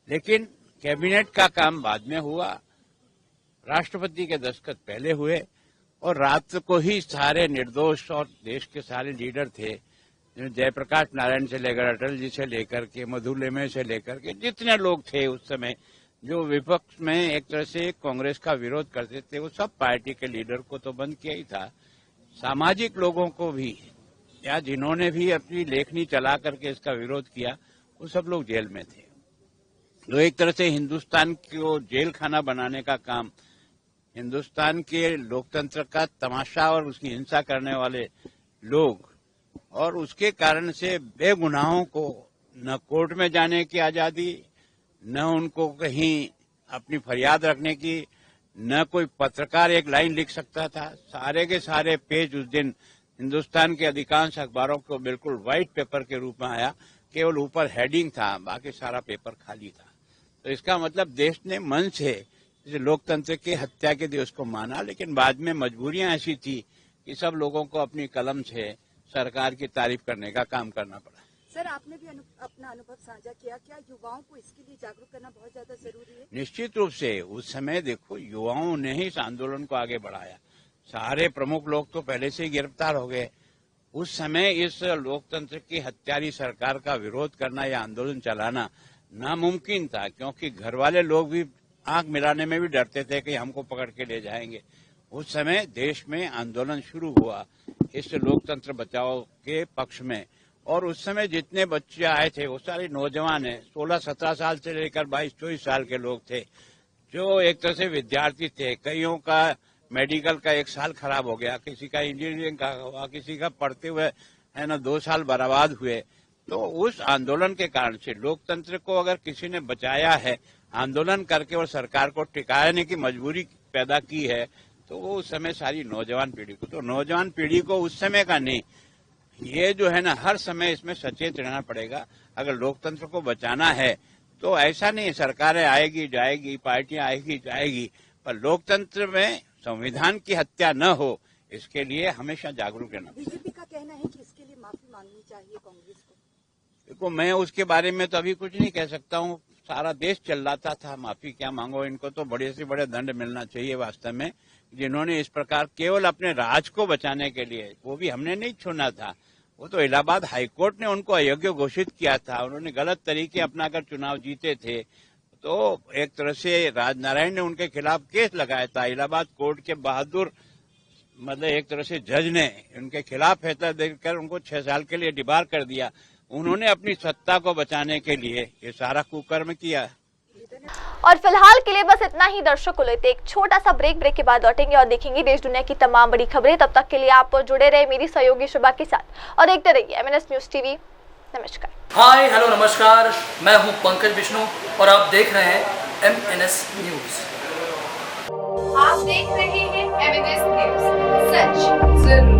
लेकिन कैबिनेट का काम बाद में हुआ, राष्ट्रपति के दस्तखत पहले हुए, और रात को ही सारे निर्दोष और देश के सारे लीडर थे, जयप्रकाश नारायण से लेकर अटल जी से लेकर के मधुलेमे से लेकर के जितने लोग थे उस समय जो विपक्ष में एक तरह से कांग्रेस का विरोध करते थे, वो सब पार्टी के लीडर को तो बंद किया ही था, सामाजिक लोगों को भी, या जिन्होंने भी अपनी लेखनी चला करके इसका विरोध किया, वो सब लोग जेल में थे। तो एक तरह से हिंदुस्तान को जेल खाना बनाने का काम, हिंदुस्तान के लोकतंत्र का तमाशा और उसकी हिंसा करने वाले लोग, और उसके कारण से बेगुनाहों को न कोर्ट में जाने की आजादी, न उनको कहीं अपनी फरियाद रखने की, न कोई पत्रकार एक लाइन लिख सकता था। सारे के सारे पेज उस दिन हिंदुस्तान के अधिकांश अखबारों को बिल्कुल व्हाइट पेपर के रूप में आया, केवल ऊपर हेडिंग था, बाकी सारा पेपर खाली था। तो इसका मतलब देश ने मन से लोकतंत्र की हत्या के दिवस को माना, लेकिन बाद में मजबूरियां ऐसी थी कि सब लोगों को अपनी कलम से सरकार की तारीफ करने का काम करना पड़ा। सर, आपने भी अपना अनुभव साझा किया, क्या युवाओं को इसके लिए जागरूक करना बहुत ज्यादा जरूरी है? निश्चित रूप से उस समय देखो युवाओं ने ही इस आंदोलन को आगे बढ़ाया। सारे प्रमुख लोग तो पहले से ही गिरफ्तार हो गए। उस समय इस लोकतंत्र की हत्यारी सरकार का विरोध करना या आंदोलन चलाना नामुमकिन था, क्योंकि घर वाले लोग भी आंख मिलाने में भी डरते थे कि हमको पकड़ के ले जाएंगे। उस समय देश में आंदोलन शुरू हुआ इस लोकतंत्र बचाओ के पक्ष में, और उस समय जितने बच्चे आए थे वो सारे नौजवान हैं, 16-17 साल से लेकर 22-24 साल के लोग थे, जो एक तरह से विद्यार्थी थे। कईयों का मेडिकल का 1 साल खराब हो गया, किसी का इंजीनियरिंग का हुआ, किसी का पढ़ते हुए 2 साल बर्बाद हुए। तो उस आंदोलन के कारण से लोकतंत्र को अगर किसी ने बचाया है आंदोलन करके और सरकार को टिकाने की मजबूरी पैदा की है, तो वो उस समय सारी नौजवान पीढ़ी को, तो नौजवान पीढ़ी को उस समय का नहीं, ये जो है ना हर समय इसमें सचेत रहना पड़ेगा। अगर लोकतंत्र को बचाना है तो ऐसा नहीं सरकारें आएगी जाएगी, पार्टियां आएगी जाएगी, पर लोकतंत्र में संविधान की हत्या न हो, इसके लिए हमेशा जागरूक रहना। बीजेपी का कहना है कि इसके लिए माफी मांगनी चाहिए कांग्रेस को। देखो, मैं उसके बारे में तो अभी कुछ नहीं कह सकता हूँ। सारा देश चिल्लाता था माफी क्या मांगो, इनको तो बड़े से बड़े दंड मिलना चाहिए वास्तव में, जिन्होंने इस प्रकार केवल अपने राज को बचाने के लिए, वो भी हमने नहीं चुना था, वो तो इलाहाबाद हाईकोर्ट ने उनको अयोग्य घोषित किया था, उन्होंने गलत तरीके अपनाकर चुनाव जीते थे। तो एक तरह से राजनारायण ने उनके खिलाफ केस लगाया था। इलाहाबाद कोर्ट के बहादुर मतलब एक तरह से जज ने उनके खिलाफ फैसला देकर उनको 6 साल के लिए डिबार कर दिया। उन्होंने अपनी सत्ता को बचाने के लिए ये सारा कुकर्म किया। और फिलहाल के लिए बस इतना ही। दर्शकों, लेते एक छोटा सा ब्रेक के बाद लौटेंगे और देखेंगे देश दुनिया की तमाम बड़ी खबरें। तब तक के लिए आप जुड़े रहे मेरी सहयोगी शुभा के साथ और देखते रहिए MNS न्यूज टीवी। नमस्कार। हाय हेलो नमस्कार, मैं हूं पंकज विष्णु और आप देख रहे हैं MNS न्यूज। आप देख रहे हैं MNS न्यूज, सच जरूर।